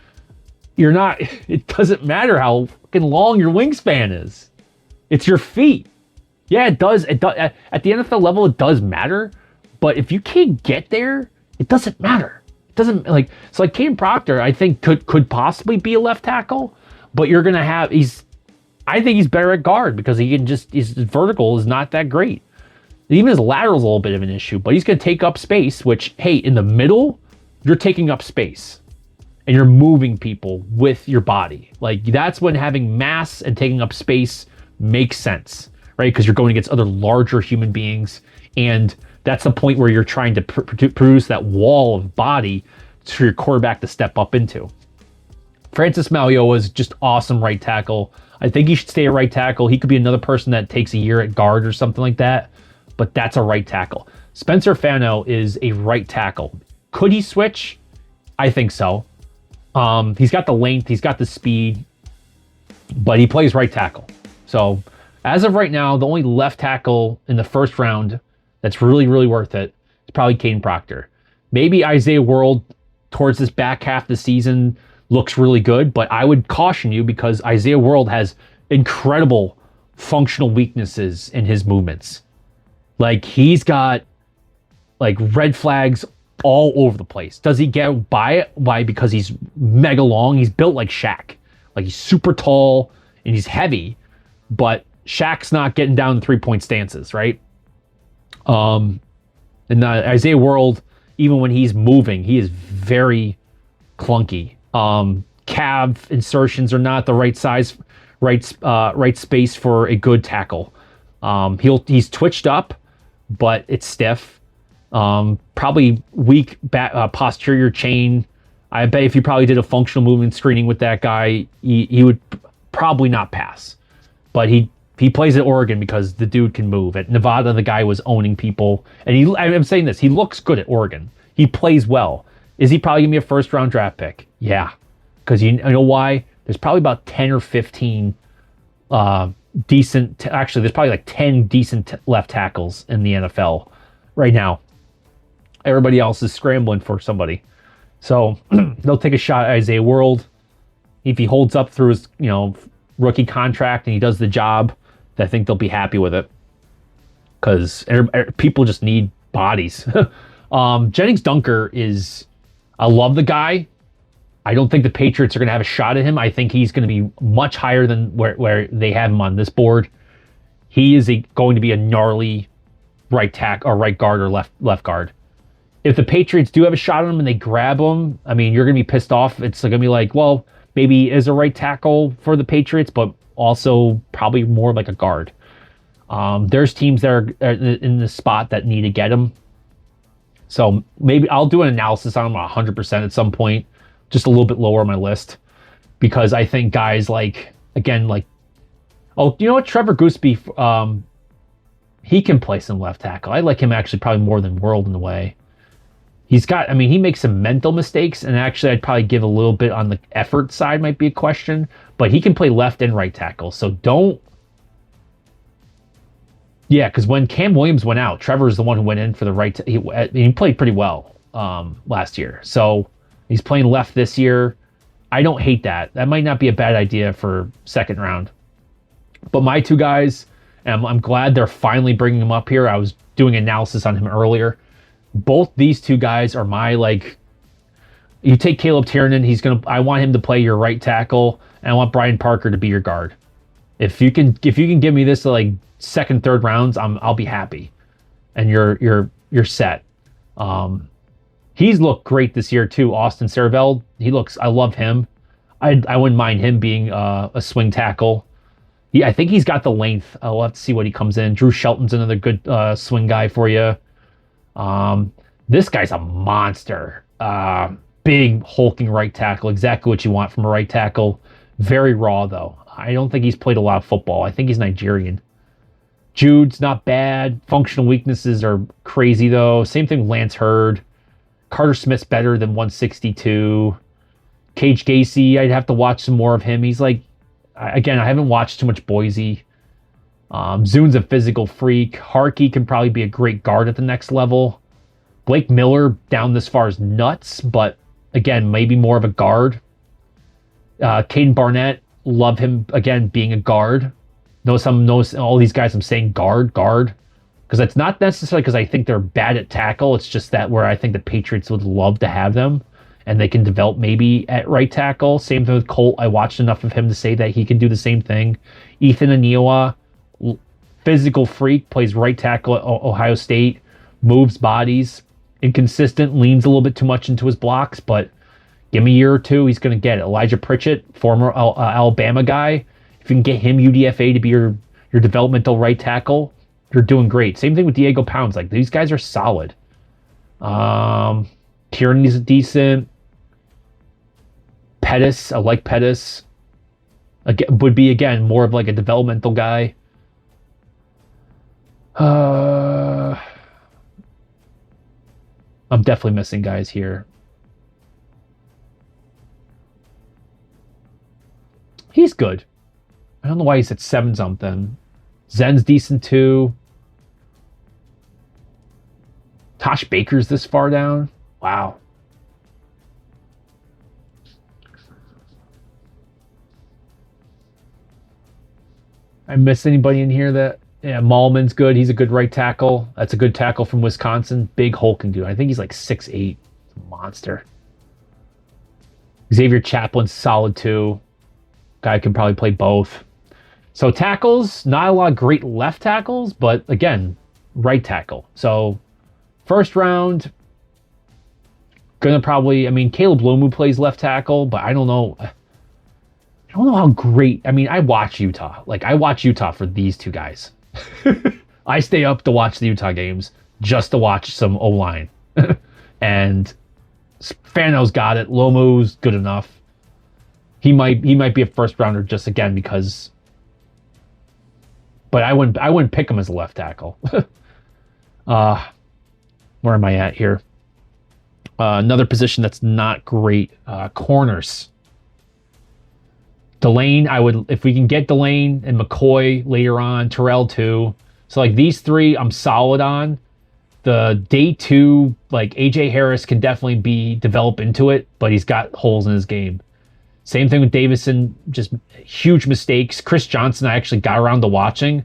it doesn't matter how fucking long your wingspan is. It's your feet. Yeah, it does. At the NFL level, it does matter. But if you can't get there, it doesn't matter. It doesn't like, so like Caden Proctor, I think could possibly be a left tackle, but you're going to have, I think he's better at guard because his vertical is not that great. Even his lateral is a little bit of an issue, but he's going to take up space, which, hey, in the middle, you're taking up space and you're moving people with your body. Like, that's when having mass and taking up space makes sense, right? Because you're going against other larger human beings. And that's the point where you're trying to produce that wall of body for your quarterback to step up into. Francis Malioa is just awesome right tackle. I think he should stay at right tackle. He could be another person that takes a year at guard or something like that, but that's a right tackle. Spencer Fano is a right tackle. Could he switch? I think so. He's got the length, he's got the speed, but he plays right tackle. So as of right now, the only left tackle in the first round that's really, really worth it is probably Caden Proctor. Maybe Isaiah World towards this back half of the season looks really good, but I would caution you because Isaiah World has incredible functional weaknesses in his movements. Like, he's got like red flags all over the place. Does he get by it? Why? Because he's mega long. He's built like Shaq. Like, he's super tall and he's heavy, but Shaq's not getting down the 3-point stances, right? In the Isaiah world, even when he's moving, he is very clunky. Calf insertions are not the right size, right space for a good tackle. He's twitched up, but it's stiff. Probably weak posterior chain. I bet if you probably did a functional movement screening with that guy, he would probably not pass. But he plays at Oregon because the dude can move. At Nevada, the guy was owning people. And I'm saying this, he looks good at Oregon. He plays well. Is he probably going to be a first-round draft pick? Yeah. Because you know why? There's probably about 10 or 15 decent... Actually, there's probably like 10 decent left tackles in the NFL right now. Everybody else is scrambling for somebody. So they'll take a shot at Isaiah World. If he holds up through his rookie contract and he does the job, I think they'll be happy with it. Because people just need bodies. Jennings Dunker is... I love the guy. I don't think the Patriots are going to have a shot at him. I think he's going to be much higher than where they have him on this board. He is going to be a gnarly right tack or right guard or left guard. If the Patriots do have a shot on him and they grab him, I mean, you're going to be pissed off. It's going to be like, well, maybe he is a right tackle for the Patriots, but also probably more like a guard. There's teams that are in the spot that need to get him. So maybe I'll do an analysis on him 100% at some point, just a little bit lower on my list, because I think guys like, again, like, oh, you know what? Trevor Gooseby, he can play some left tackle. I like him actually probably more than World in a way. He makes some mental mistakes, and actually I'd probably give a little bit on the effort side might be a question, but he can play left and right tackle. So because when Cam Williams went out, Trevor's the one who went in for the right. He played pretty well last year. So he's playing left this year. I don't hate that. That might not be a bad idea for second round. But my two guys, and I'm glad they're finally bringing him up here. I was doing analysis on him earlier. Both these two guys are my, like, you take Caleb Tiernan, I want him to play your right tackle, and I want Brian Parker to be your guard. If you can give me this like second, third rounds, I'll be happy. And you're set. He's looked great this year too. Austin Serveld, I love him. I wouldn't mind him being a swing tackle. I think he's got the length. I'll have to see what he comes in. Drew Shelton's another good swing guy for you. This guy's a monster. Big hulking right tackle, exactly what you want from a right tackle. Very raw though. I don't think he's played a lot of football. I think he's Nigerian. Jude's not bad. Functional weaknesses are crazy though. Same thing with Lance Hurd. Carter Smith's better than 162. Cage Gacy, I'd have to watch some more of him. He's like, again, I haven't watched too much Boise. Zune's a physical freak. Harkey can probably be a great guard at the next level. Blake Miller down this far is nuts, but again, maybe more of a guard. Caden Barnett, love him again being a guard. Notice all these guys I'm saying guard, because it's not necessarily because I think they're bad at tackle. It's just that where I think the Patriots would love to have them, and they can develop maybe at right tackle. Same thing with Colt. I watched enough of him to say that he can do the same thing. Ethan Aniwa, physical freak, plays right tackle at Ohio State, moves bodies, inconsistent, leans a little bit too much into his blocks, but give me a year or two, he's going to get it. Elijah Pritchett, former Alabama guy, if you can get him UDFA to be your developmental right tackle, you're doing great. Same thing with Diego Pounds. Like, these guys are solid. Tierney's decent. Pettis, I like Pettis. Again, would be, again, more of like a developmental guy. I'm definitely missing guys here. He's good. I don't know why he's at 7 something. Zen's decent too. Tosh Baker's this far down. Wow. I miss anybody in here that... Yeah, Maulman's good. He's a good right tackle. That's a good tackle from Wisconsin. Big hulking dude. I think he's like 6'8". Monster. Xavier Chaplin's solid too. Guy can probably play both. So tackles, not a lot of great left tackles, but again, right tackle. So first round, gonna probably, I mean, Caleb Lomu plays left tackle, but I don't know. I don't know how great. I mean, I watch Utah. Like, I watch Utah for these two guys. I stay up to watch the Utah games just to watch some O line. And Fano's got it. Lomu's good enough. He might be a first rounder just again because. But I wouldn't pick him as a left tackle. Where am I at here? Another position that's not great. Corners. Delane, I would, if we can get Delane and McCoy later on, Terrell too. So like these three, I'm solid on. The day two, like AJ Harris can definitely develop into it, but he's got holes in his game. Same thing with Davison, just huge mistakes. Chris Johnson, I actually got around to watching.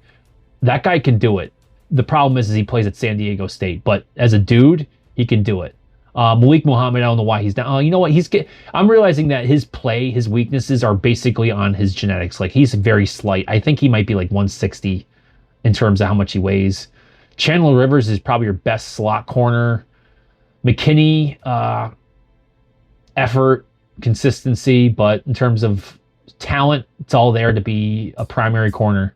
That guy can do it. The problem is he plays at San Diego State, but as a dude, he can do it. Malik Muhammad, I don't know why he's down. Oh, you know what? I'm realizing that his play, his weaknesses are basically on his genetics. Like, he's very slight. I think he might be like 160 in terms of how much he weighs. Chandler Rivers is probably your best slot corner. McKinney, effort, consistency, but in terms of talent, it's all there to be a primary corner.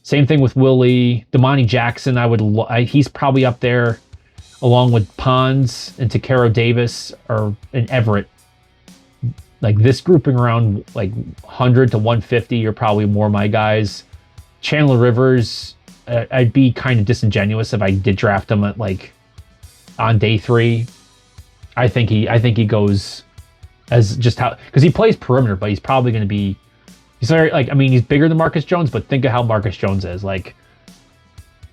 Same thing with Willie. Damani Jackson, he's probably up there along with Pons and Takaro Davis and Everett. Like, this grouping around like 100 to 150 are probably more my guys. Chandler Rivers, I'd be kind of disingenuous if I did draft him at like on day 3. I think he goes as just how, because he plays perimeter, but he's probably going to be, he's very, like, I mean, he's bigger than Marcus Jones, but think of how Marcus Jones is. Like,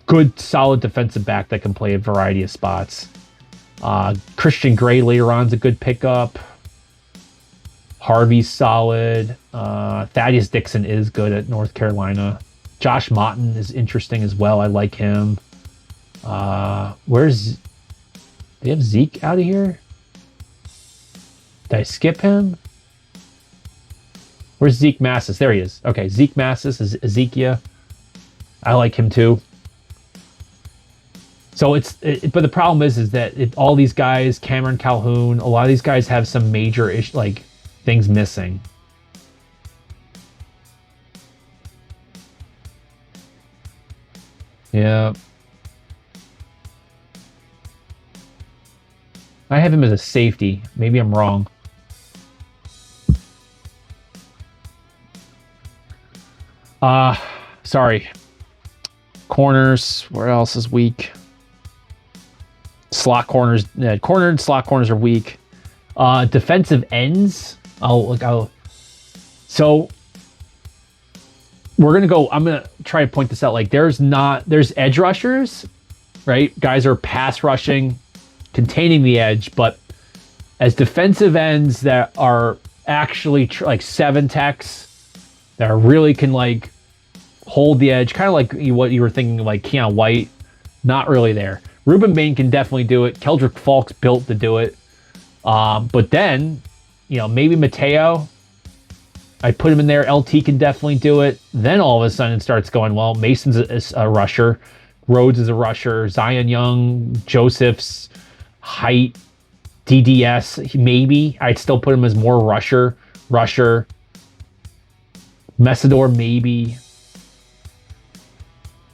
good, solid defensive back that can play a variety of spots. Christian Gray later on is a good pickup. Harvey's solid. Thaddeus Dixon is good at North Carolina. Josh Motton is interesting as well. I like him. Do they have Zeke out of here? Did I skip him? Where's Zeke Massis? There he is. Okay, Zeke Massis is Ezekiel. I like him too. So but the problem is that all these guys, Cameron Calhoun, a lot of these guys have some major things missing. Yeah. I have him as a safety. Maybe I'm wrong. Sorry. Corners. Where else is weak? Slot corners. Corner and slot corners are weak. Defensive ends. So we're gonna go. I'm gonna try to point this out. Like, there's edge rushers, right? Guys are pass rushing, containing the edge, but as defensive ends that are actually like 7 techs that are really can like hold the edge, kind of like what you were thinking, like Keon White, not really there. Ruben Bain can definitely do it. Keldrick Falk's built to do it. But then, maybe Mateo, I put him in there. LT can definitely do it. Then all of a sudden it starts going, well, Mason's a rusher. Rhodes is a rusher. Zion Young, Joseph's height, DDS, maybe. I'd still put him as more rusher. Messidor, maybe.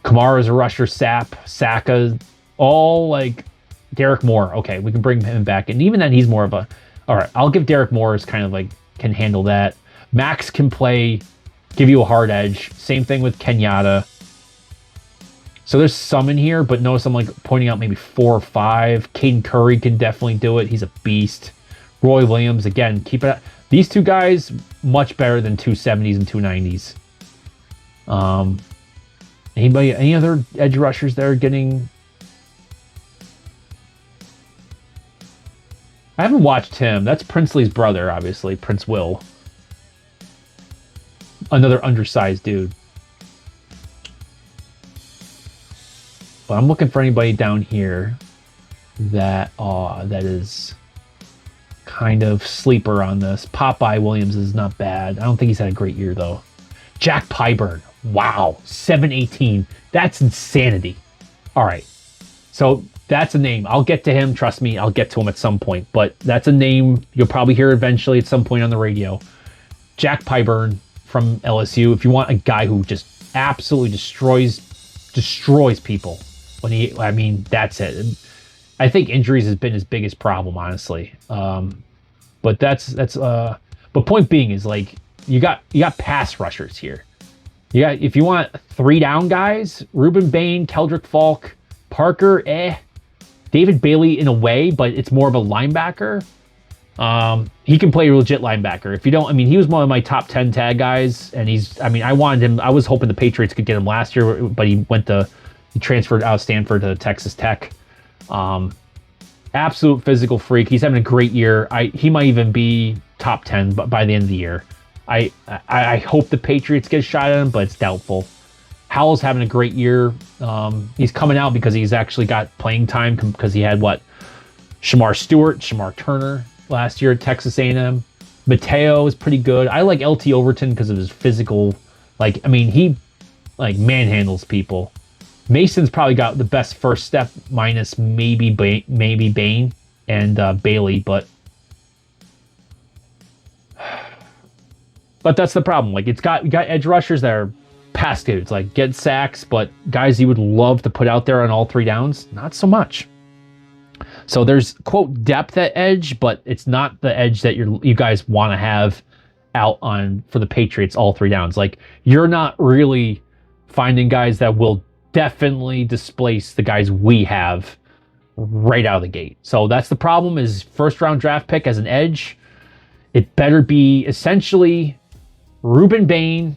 Kamara's a rusher. Saka, all like Derek Moore. Okay, we can bring him back. And even then, he's more of a, all right, I'll give Derek Moore as kind of like, can handle that. Max can give you a hard edge. Same thing with Kenyatta. So there's some in here, but notice I'm like pointing out maybe 4 or 5. Caden Curry can definitely do it. He's a beast. Roy Williams, again, keep it. These two guys, much better than 270s and 290s. Any other edge rushers that are getting? I haven't watched him. That's Princely's brother, obviously, Prince Will. Another undersized dude. But I'm looking for anybody down here that is kind of sleeper on this. Popeye Williams is not bad. I don't think he's had a great year, though. Jack Pyburn. Wow, 718. That's insanity. All right. So that's a name. I'll get to him. Trust me, I'll get to him at some point. But that's a name you'll probably hear eventually at some point on the radio. Jack Pyburn from LSU. If you want a guy who just absolutely destroys people that's it. And I think injuries has been his biggest problem, honestly. But but point being is like you got pass rushers here. If you want 3 down guys, Ruben Bain, Keldrick Falk, Parker, David Bailey in a way, but it's more of a linebacker. He can play a legit linebacker. If you don't, he was one of my top 10 tag guys, and I wanted him. I was hoping the Patriots could get him last year, but he transferred out of Stanford to Texas Tech. Absolute physical freak. He's having a great year. He might even be top 10 by the end of the year. I hope the Patriots get a shot at him, but it's doubtful. Howell's having a great year. He's coming out because he's actually got playing time because he had Shamar Stewart, Shamar Turner last year at Texas A&M. Mateo is pretty good. I like LT Overton because of his physical. He manhandles people. Mason's probably got the best first step, minus maybe Bain and Bailey, but that's the problem. You got edge rushers that are pass dudes, get sacks, but guys you would love to put out there on all 3 downs, not so much. So there's, quote, depth at edge, but it's not the edge that you guys want to have out on for the Patriots all 3 downs. You're not really finding guys that will definitely displace the guys we have right out of the gate. So that's the problem, is first round draft pick as an edge. It better be essentially Ruben Bain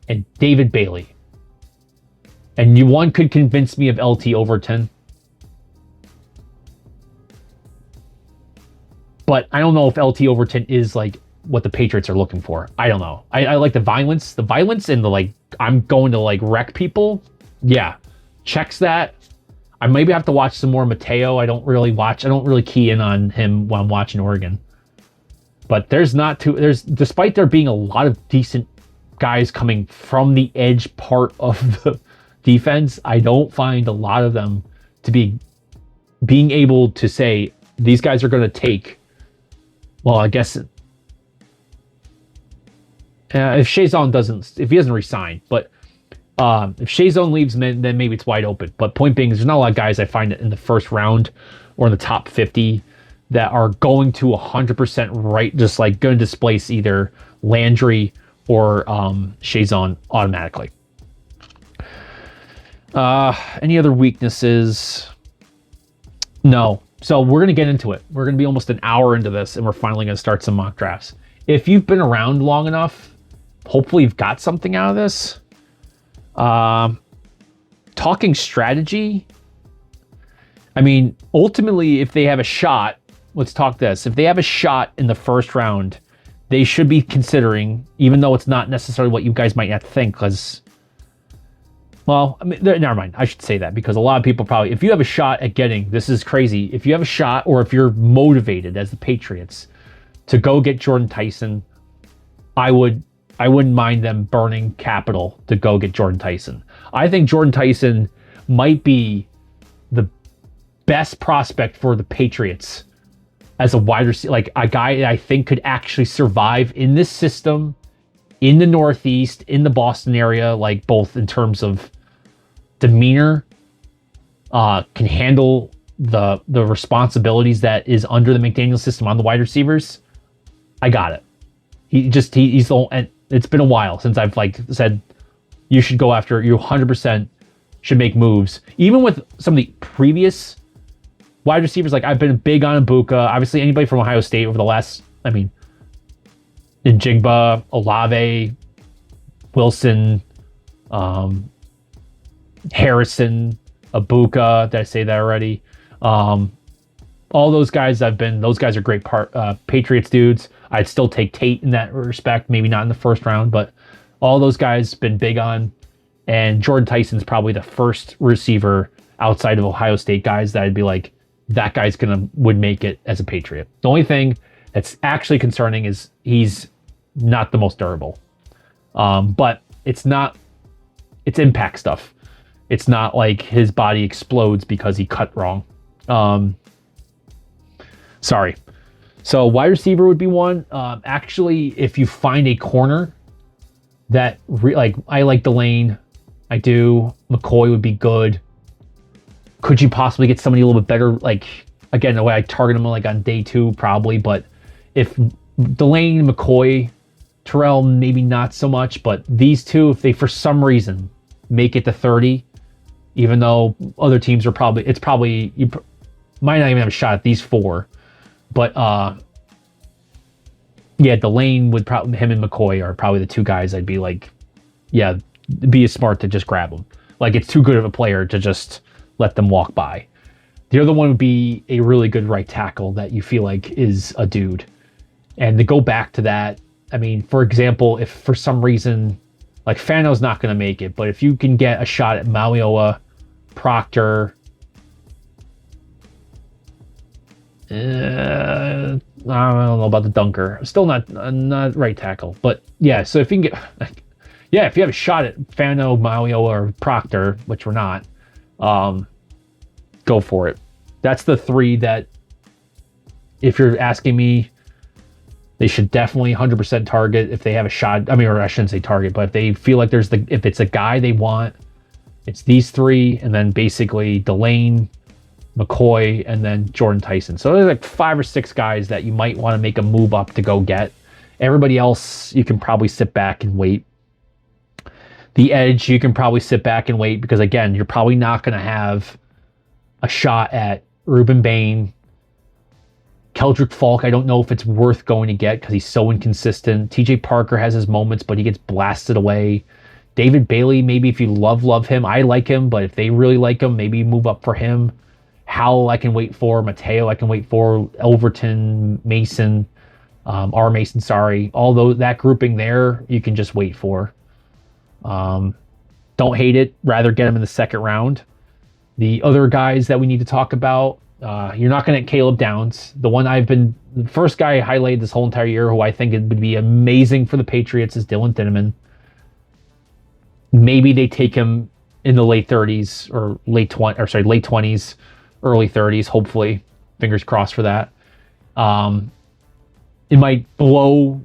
and David Bailey. And one could convince me of LT Overton. But I don't know if LT Overton is what the Patriots are looking for. I don't know. I like the violence and the I'm going to wreck people. Yeah, checks that. I maybe have to watch some more Mateo. I don't really key in on him while I'm watching Oregon. But despite there being a lot of decent guys coming from the edge part of the defense, I don't find a lot of them to be being able to say these guys are going to take. Well, I guess if Chazon if he doesn't resign, but if Chazon leaves, then maybe it's wide open. But point being is there's not a lot of guys I find in the first round or in the top 50 that are going to 100% right, just going to displace either Landry or Chazon automatically. Any other weaknesses? No. So we're going to get into it. We're going to be almost an hour into this, and we're finally going to start some mock drafts. If you've been around long enough, hopefully you've got something out of this. Talking strategy. Ultimately, if they have a shot, let's talk this. If they have a shot in the first round, they should be considering, even though it's not necessarily what you guys might not think, because, never mind. I should say that because a lot of people probably, if you have a shot at getting, this is crazy. If you have a shot, or if you're motivated as the Patriots to go get Jordan Tyson, I wouldn't mind them burning capital to go get Jordan Tyson. I think Jordan Tyson might be the best prospect for the Patriots as a wide receiver, a guy that I think could actually survive in this system, in the Northeast, in the Boston area, both in terms of demeanor, can handle the responsibilities that is under the McDaniel system on the wide receivers. I got it. He's the, and it's been a while since I've said you should go after, you 100% should make moves. Even with some of the previous wide receivers, I've been big on Ibuka. Obviously, anybody from Ohio State over the last, Njigba, Olave, Wilson, Harrison, Ibuka. Did I say that already? All those guys those guys are great Patriots dudes. I'd still take Tate in that respect, maybe not in the first round, but all those guys been big on. And Jordan Tyson's probably the first receiver outside of Ohio State guys that I'd be that guy's would make it as a Patriot. The only thing that's actually concerning is he's not the most durable. But it's not it's impact stuff. It's not like his body explodes because he cut wrong. Sorry. So wide receiver would be one. Actually, if you find a corner that I like Delane, I do. McCoy would be good. Could you possibly get somebody a little bit better? Like, again, the way I target them like on day 2, probably. But if Delane, McCoy, Terrell, maybe not so much. But these two, if they for some reason make it to 30, even though other teams are probably you might not even have a shot at these 4. But yeah, Delane would probably, him and McCoy are probably the 2 guys I'd be like, yeah, be smart to just grab them. Like, it's too good of a player to just let them walk by. The other one would be a really good right tackle that you feel like is a dude. And to go back to that, I mean, for example, if for some reason, like Fano's not going to make it, but if you can get a shot at Malioa, Proctor, I don't know about the dunker. Still not right tackle, but yeah. So if you can get, yeah, if you have a shot at Fano, Malioa, or Proctor, which we're not, go for it. That's the 3 that, if you're asking me, they should definitely 100% target if they have a shot. I mean, or I shouldn't say target, but if they feel like if it's a guy they want, it's these 3, and then basically Delane, McCoy, and then Jordan Tyson. So there's like 5 or 6 guys that you might want to make a move up to go get. Everybody else, you can probably sit back and wait. The edge, you can probably sit back and wait because, again, you're probably not going to have a shot at Ruben Bain. Keldrick Falk, I don't know if it's worth going to get because he's so inconsistent. TJ Parker has his moments, but he gets blasted away. David Bailey, maybe if you love him. I like him, but if they really like him, maybe move up for him. Howell, I can wait for. Mateo, I can wait for. Elverton, Mason, R. Mason, sorry. All those, that grouping there, you can just wait for. Don't hate it. Rather get him in the second round. The other guys that we need to talk about, you're not going to get Caleb Downs. The first guy I highlighted this whole entire year who I think it would be amazing for the Patriots is Dylan Thineman. Maybe they take him in the late 30s or late 20s, early 30s, hopefully. Fingers crossed for that. It might blow.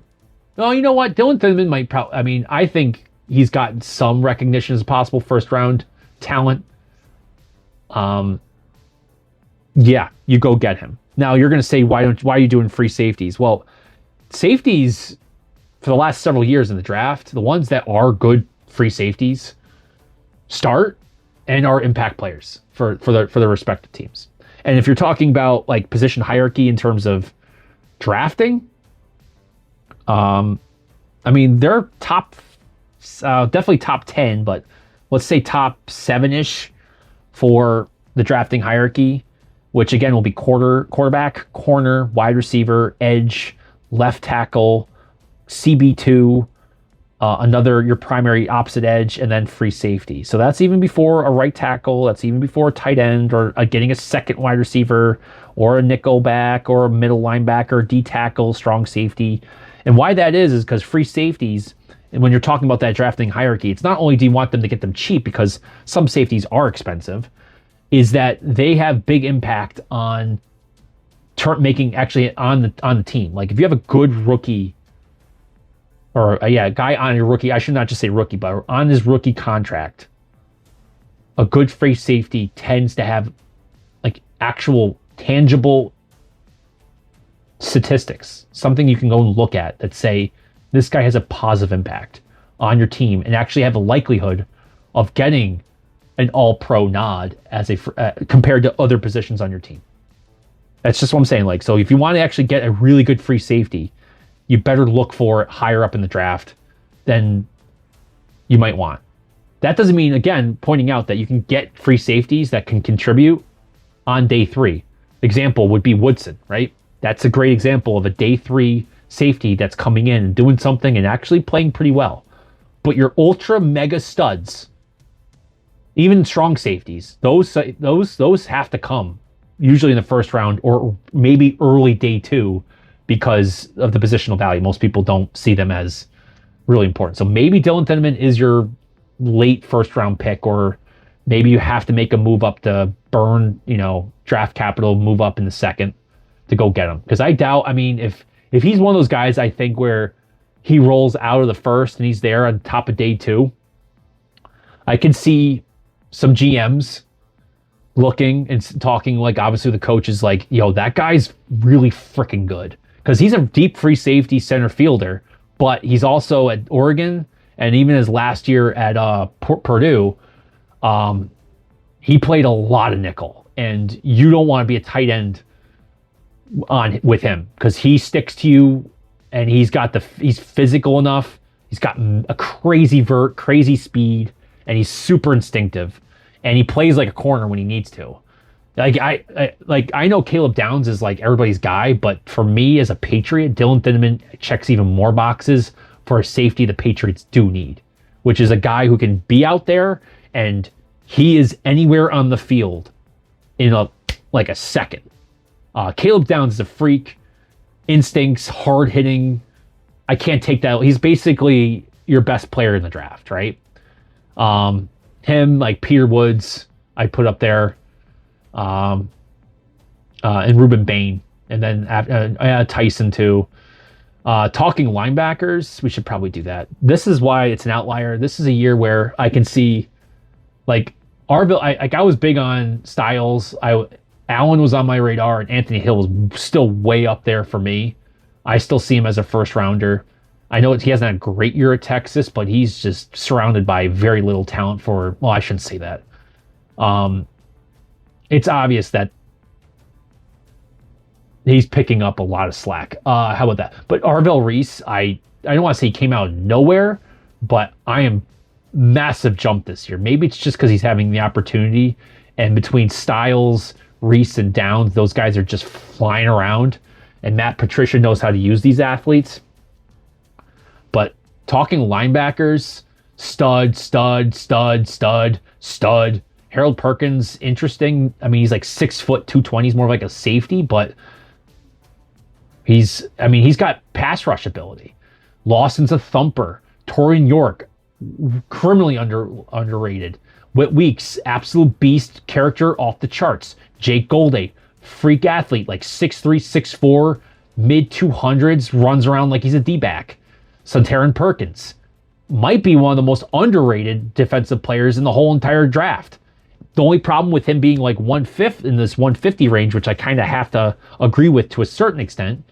Oh, you know what? Dylan Thineman might I think he's gotten some recognition as a possible first round talent. Yeah, you go get him. Now you're going to say, why are you doing free safeties? Well, safeties for the last several years in the draft, the ones that are good free safeties start and are impact players for the respective teams. And if you're talking about like position hierarchy in terms of drafting, I mean, they're top, definitely top 10, but let's say top 7-ish for the drafting hierarchy, which again will be quarterback, corner, wide receiver, edge, left tackle, CB2, your primary opposite edge, and then free safety. So that's even before a right tackle, that's even before a tight end, or getting a second wide receiver, or a nickel back, or a middle linebacker, D tackle, strong safety. And why that is because free safeties, and when you're talking about that drafting hierarchy, it's not only do you want them to get them cheap, because some safeties are expensive, is that they have big impact on making actually on the team. Like if you have a good rookie, or a guy on your rookie, I should not just say rookie, but on his rookie contract, a good free safety tends to have like actual tangible statistics, something you can go and look at that say this guy has a positive impact on your team and actually have a likelihood of getting an all-pro nod as compared to other positions on your team. That's just what I'm saying. Like, so if you want to actually get a really good free safety, you better look for it higher up in the draft than you might want. That doesn't mean, again, pointing out that you can get free safeties that can contribute on day 3. Example would be Woodson, right? That's a great example of a day 3 safety that's coming in and doing something and actually playing pretty well. But your ultra mega studs, even strong safeties, those have to come usually in the first round or maybe early day 2 because of the positional value. Most people don't see them as really important. So maybe Dylan Thineman is your late first round pick, or maybe you have to make a move up to burn, draft capital, move up in the second to go get him. Because I doubt, I mean, if he's one of those guys, I think where he rolls out of the first and he's there on top of day 2, I can see some GMs looking and talking, like, obviously the coach is like, yo, that guy's really freaking good. Because he's a deep free safety center fielder, but he's also at Oregon, and even his last year at Purdue, he played a lot of nickel. And you don't want to be a tight end with him, because he sticks to you, and he's physical enough. He's got a crazy crazy speed, and he's super instinctive, and he plays like a corner when he needs to. I know Caleb Downs is like everybody's guy, but for me as a Patriot, Dylan Thieneman checks even more boxes for a safety the Patriots do need, which is a guy who can be out there, and he is anywhere on the field in a second. Caleb Downs is a freak, instincts, hard hitting. I can't take that. He's basically your best player in the draft, right? Him, like Peter Woods, I put up there, and Ruben Bain, and then Tyson too. Talking linebackers, we should probably do that. This is why it's an outlier. This is a year where I can see, like, Arville. I was big on Styles. Allen was on my radar, and Anthony Hill was still way up there for me. I still see him as a first rounder. I know he hasn't had a great year at Texas, but he's just surrounded by very little talent well, I shouldn't say that. It's obvious that he's picking up a lot of slack. How about that? But Arvell Reese, I don't want to say he came out of nowhere, but I am massive jump this year. Maybe it's just because he's having the opportunity, and between Styles, Reese, and Downs, those guys are just flying around, and Matt Patricia knows how to use these athletes. But talking linebackers, stud. Harold Perkins, interesting. I mean, he's like 6 foot 220. He's more like a safety, but he's got pass rush ability. Lawson's a thumper. Torian York, criminally underrated. Whit Weeks, absolute beast, character off the charts. Jake Golday, freak athlete, like 6'3", 6'4", mid 200s, runs around like he's a D-back. Sontaran Perkins might be one of the most underrated defensive players in the whole entire draft. The only problem with him being like 1/5 in this 150 range, which I kind of have to agree with to a certain extent,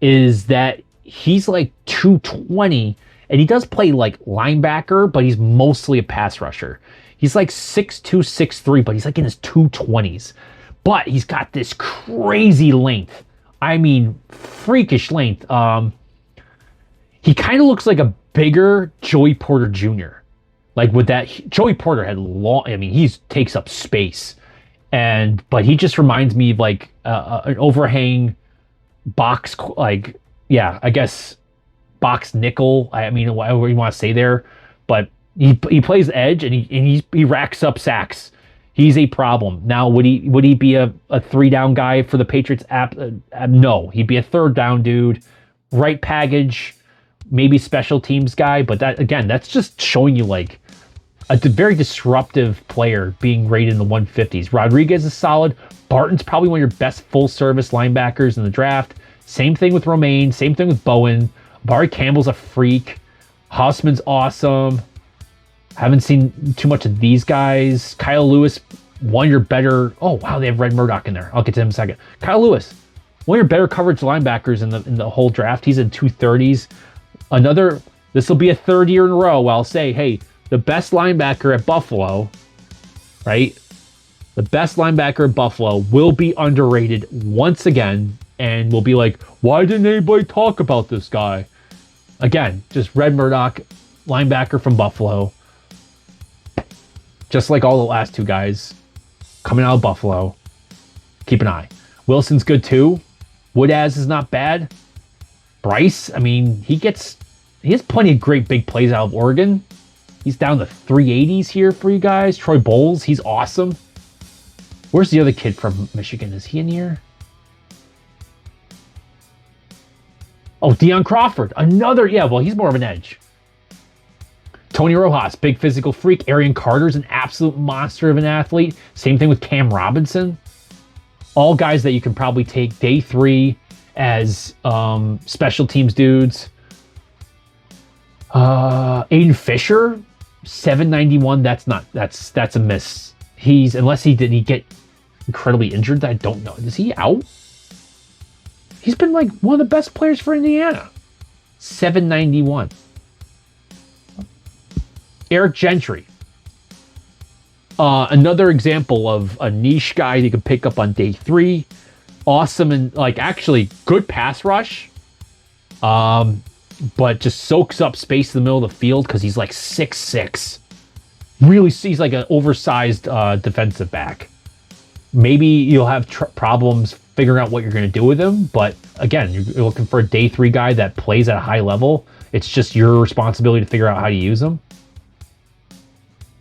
is that he's like 220, and he does play like linebacker, but he's mostly a pass rusher. He's like 6'2", 6'3", but he's like in his 220s. But he's got this crazy length. I mean, freakish length. He kind of looks like a bigger Joey Porter Jr. Like with that, Joey Porter had he takes up space. But he just reminds me of like an overhang box, I guess box nickel. I mean, whatever you want to say there. But he plays edge, and he racks up sacks. He's a problem. Now, would he be a 3-down guy for the Patriots? No, he'd be a 3rd down dude. Right package, maybe special teams guy. But that's just showing you like a very disruptive player being rated in the 150s. Rodriguez is solid. Barton's probably one of your best full-service linebackers in the draft. Same thing with Romaine. Same thing with Bowen. Barry Campbell's a freak. Hussman's awesome. Haven't seen too much of these guys. Kyle Lewis, one of your better... Oh, wow, they have Red Murdoch in there. I'll get to him in a second. Kyle Lewis, one of your better coverage linebackers in the whole draft. He's in 230s. This will be a 3rd year in a row where I'll say, hey, the best linebacker at Buffalo, right? The best linebacker at Buffalo will be underrated once again, and we'll be like, why didn't anybody talk about this guy? Again, just Red Murdoch, linebacker from Buffalo. Just like all the last 2 guys coming out of Buffalo. Keep an eye. Wilson's good too. Woodaz is not bad. Bryce, I mean, he has plenty of great big plays out of Oregon. He's down to 380s here for you guys. Troy Bowles, he's awesome. Where's the other kid from Michigan? Is he in here? Oh, Deion Crawford. He's more of an edge. Tony Rojas, big physical freak. Arian Carter's an absolute monster of an athlete. Same thing with Cam Robinson. All guys that you can probably take day 3 as special teams dudes. Aiden Fisher, 791. That's a miss. Unless he get incredibly injured. I don't know. Is he out? He's been like one of the best players for Indiana. 791. Eric Gentry. Another example of a niche guy you can pick up on day 3. Awesome and actually good pass rush. But just soaks up space in the middle of the field because he's like 6'6". Really, he's like an oversized defensive back. Maybe you'll have problems figuring out what you're going to do with him. But again, you're looking for a day 3 guy that plays at a high level. It's just your responsibility to figure out how to use him.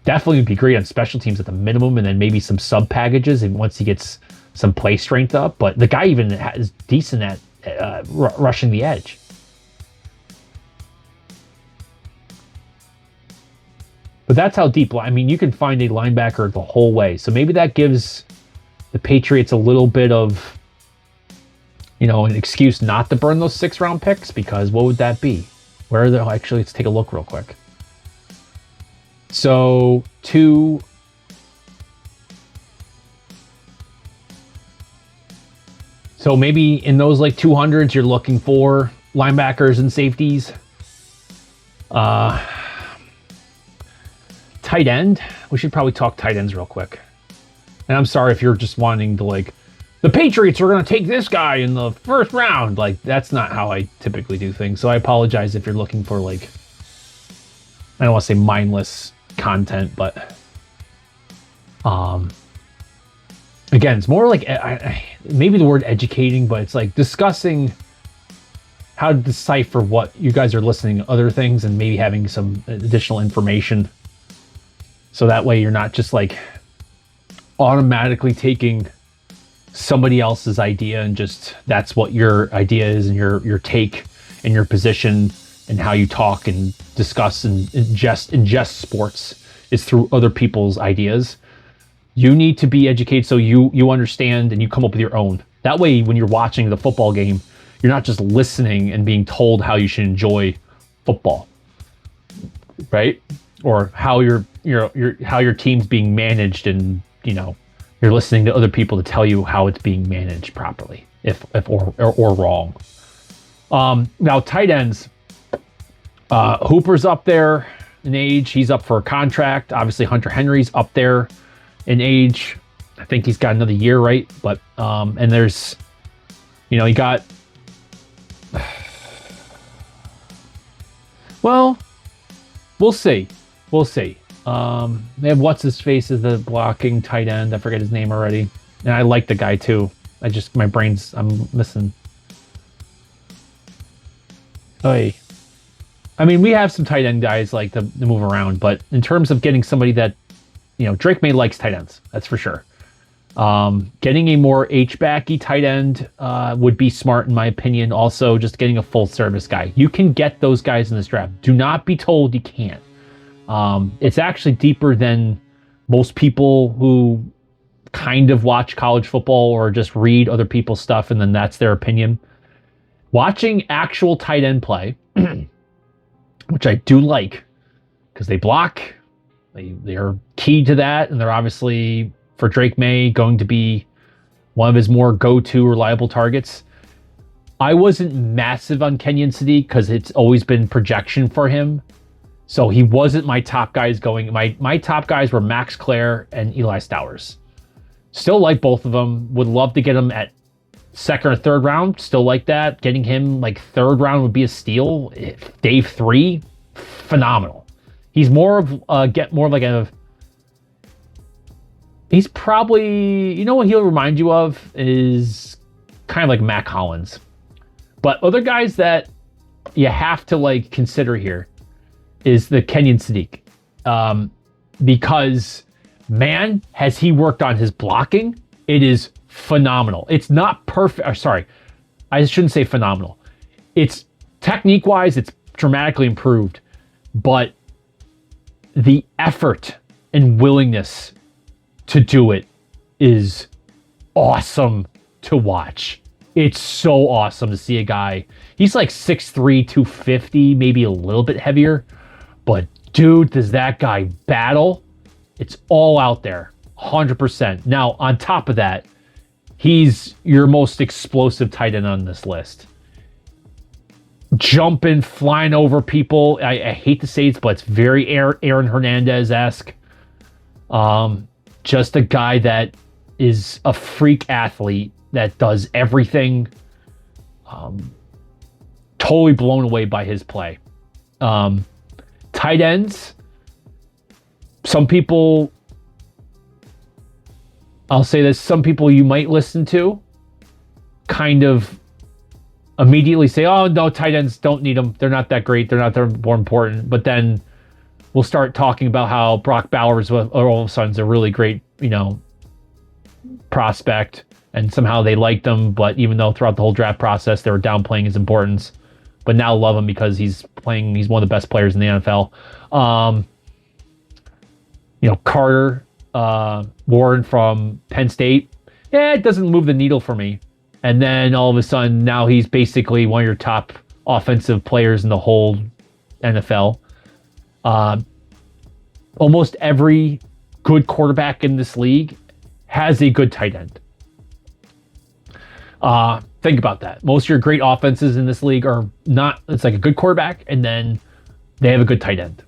Definitely would be great on special teams at the minimum, and then maybe some sub packages and once he gets some play strength up. But the guy even is decent at rushing the edge. But that's how deep. I mean, you can find a linebacker the whole way. So maybe that gives the Patriots a little bit of, an excuse not to burn those 6th-round picks, because what would that be? Where are they? Actually, let's take a look real quick. So maybe in those 200s, you're looking for linebackers and safeties. Tight end. We should probably talk tight ends real quick. And I'm sorry if you're just wanting to the Patriots are going to take this guy in the 1st round. That's not how I typically do things. So I apologize if you're looking for I don't want to say mindless content, but again, it's more maybe the word educating, but it's discussing how to decipher what you guys are listening to other things and maybe having some additional information. So that way you're not just automatically taking somebody else's idea and just that's what your idea is and your take and your position and how you talk and discuss and ingest sports is through other people's ideas. You need to be educated so you understand and you come up with your own. That way, when you're watching the football game, you're not just listening and being told how you should enjoy football, right? Or how your team's being managed, and you're listening to other people to tell you how it's being managed properly, or wrong. Now tight ends. Hooper's up there in age. He's up for a contract. Obviously, Hunter Henry's up there in age. I think he's got another year, right? But and there's, he got. Well, we'll see. They have what's his face as the blocking tight end. I forget his name already, and I like the guy too. I'm missing. Oy. I mean, we have some tight end guys to move around, but in terms of getting somebody that, Drake May likes tight ends, that's for sure. Getting a more H-backy tight end would be smart in my opinion. Also, just getting a full service guy. You can get those guys in this draft. Do not be told you can't. It's actually deeper than most people who kind of watch college football or just read other people's stuff and then that's their opinion. Watching actual tight end play, which I do like, because they block, they're key to that, and they're obviously, for Drake May, going to be one of his more go-to reliable targets. I wasn't massive on Kenyon Sadiq because it's always been projection for him. So he wasn't my top guys going. My top guys were Max Clare and Eli Stowers. Still like both of them. Would love to get him at 2nd or 3rd round. Still like that. Getting him 3rd round would be a steal. Day 3, phenomenal. He's more of he's probably, what he'll remind you of is kind of like Mac Hollins. But other guys that you have to consider here is the Kenyon Sadiq. Because, man, has he worked on his blocking. It is phenomenal. It's not perfect. Sorry, I shouldn't say phenomenal. It's technique-wise, it's dramatically improved. But the effort and willingness to do it is awesome to watch. It's so awesome to see a guy. He's like 6'3", 250, maybe a little bit heavier. But dude, does that guy battle? It's all out there, 100%. Now, on top of that, he's your most explosive tight end on this list. Jumping, flying over people. I hate to say it, but it's very Aaron Hernandez-esque. Just a guy that is a freak athlete that does everything. Totally blown away by his play. Tight ends. Some people, I'll say this, some people you might listen to kind of immediately say, oh, no, tight ends, don't need them. They're not that great. They're not that more important. But then we'll start talking about how Brock Bowers all of a sudden is a really great, prospect. And somehow they liked him. But even though throughout the whole draft process, they were downplaying his importance. But now love him because he's one of the best players in the NFL. Carter, Warren from Penn State. Yeah, it doesn't move the needle for me. And then all of a sudden, now he's basically one of your top offensive players in the whole NFL. Almost every good quarterback in this league has a good tight end. Think about that. Most of your great offenses in this league are not, it's like a good quarterback, and then they have a good tight end.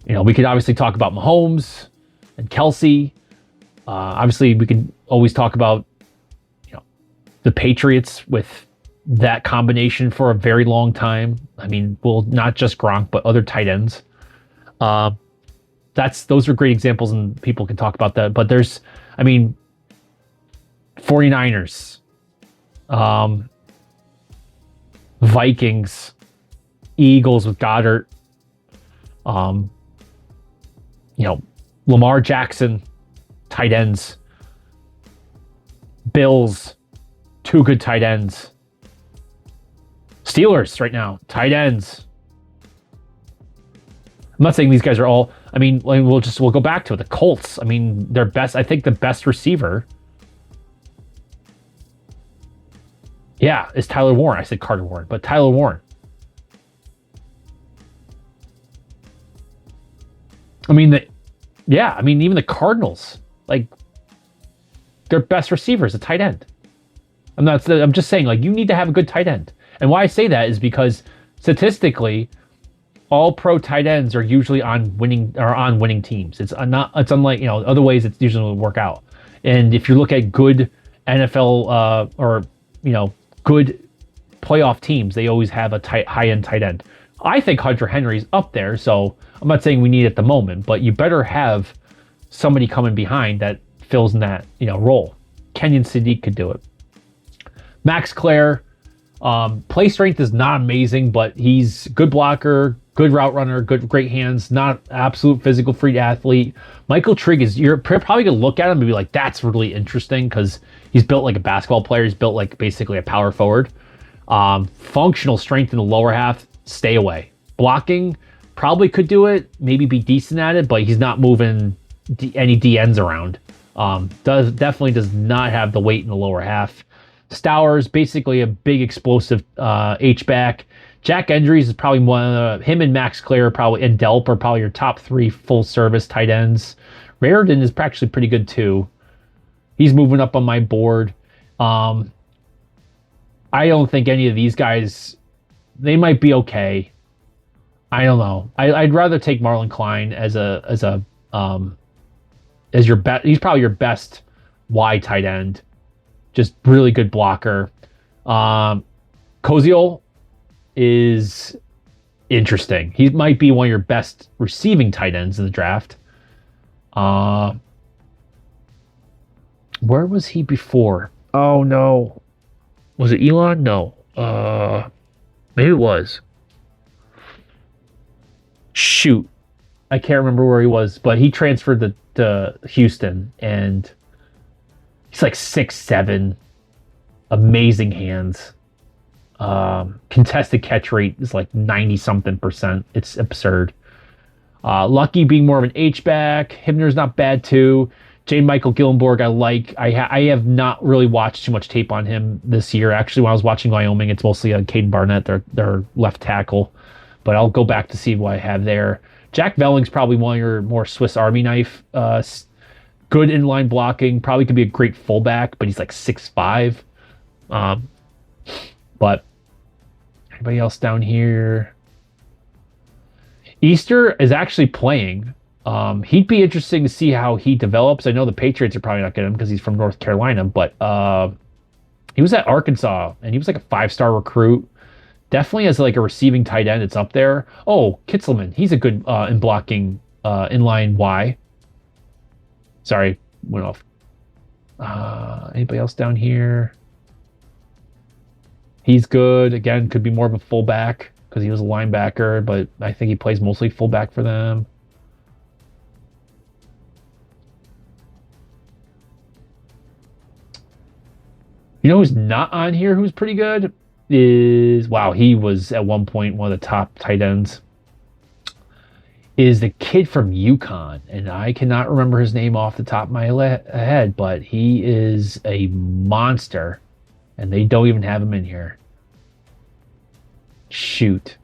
We could obviously talk about Mahomes and Kelsey. Obviously, we can always talk about the Patriots with that combination for a very long time. I mean, well, not just Gronk, but other tight ends. Those are great examples, and people can talk about that. But 49ers, Vikings, Eagles with Goddard, Lamar Jackson, tight ends, Bills, two good tight ends. Steelers right now, tight ends. I'm not saying these guys are all. We'll go back to it. The Colts. Their best. I think the best receiver. Yeah, is Tyler Warren. I said Carter Warren, but Tyler Warren. Even the Cardinals, their best receiver is a tight end. I'm just saying, you need to have a good tight end. And why I say that is because statistically, all pro tight ends are usually on winning teams. It's unlike, other ways it usually will work out. And if you look at good NFL good playoff teams, they always have a high-end tight end. I think Hunter Henry's up there, so I'm not saying we need it at the moment, but you better have somebody coming behind that fills in that role. Kenyon Sadiq could do it. Max Clare, play strength is not amazing, but he's good blocker, good route runner, great hands, not absolute physical freak athlete. Michael Trigg you're probably gonna look at him and be like, that's really interesting because he's built like a basketball player. He's built like basically a power forward. Functional strength in the lower half, stay away. Blocking, probably could do it, maybe be decent at it, but he's not moving any DNs around. Definitely does not have the weight in the lower half. Stowers, basically a big explosive H-back. Jack Endries is probably him and Max Clare and Delp are probably your top three full service tight ends. Raridan is actually pretty good too. He's moving up on my board. I don't think any of these guys, they might be okay. I don't know. I'd rather take Marlon Klein as your best. He's probably your best wide tight end. Just really good blocker. Koziol is interesting. He might be one of your best receiving tight ends in the draft. Where was he before? Oh no. Was it Elon? No. Maybe it was. Shoot. I can't remember where he was, but he transferred to Houston, and he's like 6'7", amazing hands. Contested catch rate is like 90-something%. It's absurd. Lucky being more of an H-back. Hibner's not bad too. Jane Michael Gillenborg, I like. I have not really watched too much tape on him this year. Actually, when I was watching Wyoming, it's mostly on Caden Barnett, their left tackle. But I'll go back to see what I have there. Jack Velling's probably one of your more Swiss Army knife. Good inline blocking. Probably could be a great fullback, but he's like 6'5". But anybody else down here? Easter is actually playing. He'd be interesting to see how he develops. I know the Patriots are probably not getting him because he's from North Carolina, but he was at Arkansas and he was like a 5-star recruit. Definitely as like a receiving tight end, it's up there. Oh, Kitzelman, he's a good in blocking inline Y. Sorry, went off. Anybody else down here? He's good. Again, could be more of a fullback because he was a linebacker, but I think he plays mostly fullback for them. You know who's not on here who's pretty good? Wow, he was at one point one of the top tight ends. Is the kid from UConn, and I cannot remember his name off the top of my head, but he is a monster, and they don't even have him in here. Shoot,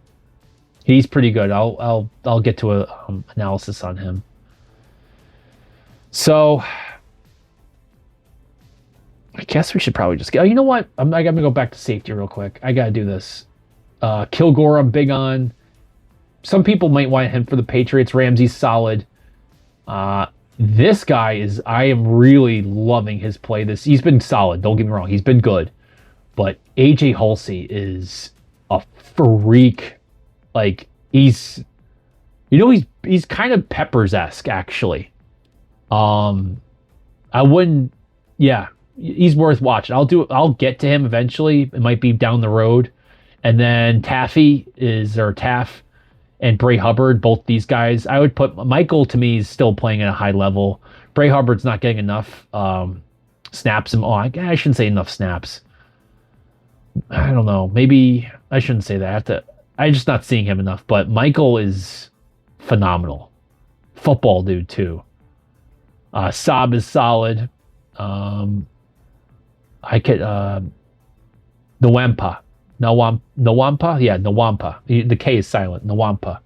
he's pretty good. I'll get to a analysis on him. So I guess we should probably just go. You know what? I got to go back to safety real quick. I got to do this. Kilgore, I'm big on. Some people might want him for the Patriots. Ramsey's solid. This guy is, I am really loving his play. He's been solid. Don't get me wrong. He's been good. But AJ Hulsey is a freak. Like, he's kind of Peppers-esque, actually. I wouldn't, yeah, he's worth watching. I'll get to him eventually. It might be down the road. And then Taff and Bray Hubbard, both these guys. I would put Michael, to me, is still playing at a high level. Bray Hubbard's not getting enough snaps. I shouldn't say enough snaps. I don't know. Maybe I shouldn't say that. I'm just not seeing him enough. But Michael is phenomenal. Football dude, too. Saab is solid. Nwampa. Nwampa? Yeah, Nwampa. The K is silent. Nwampa.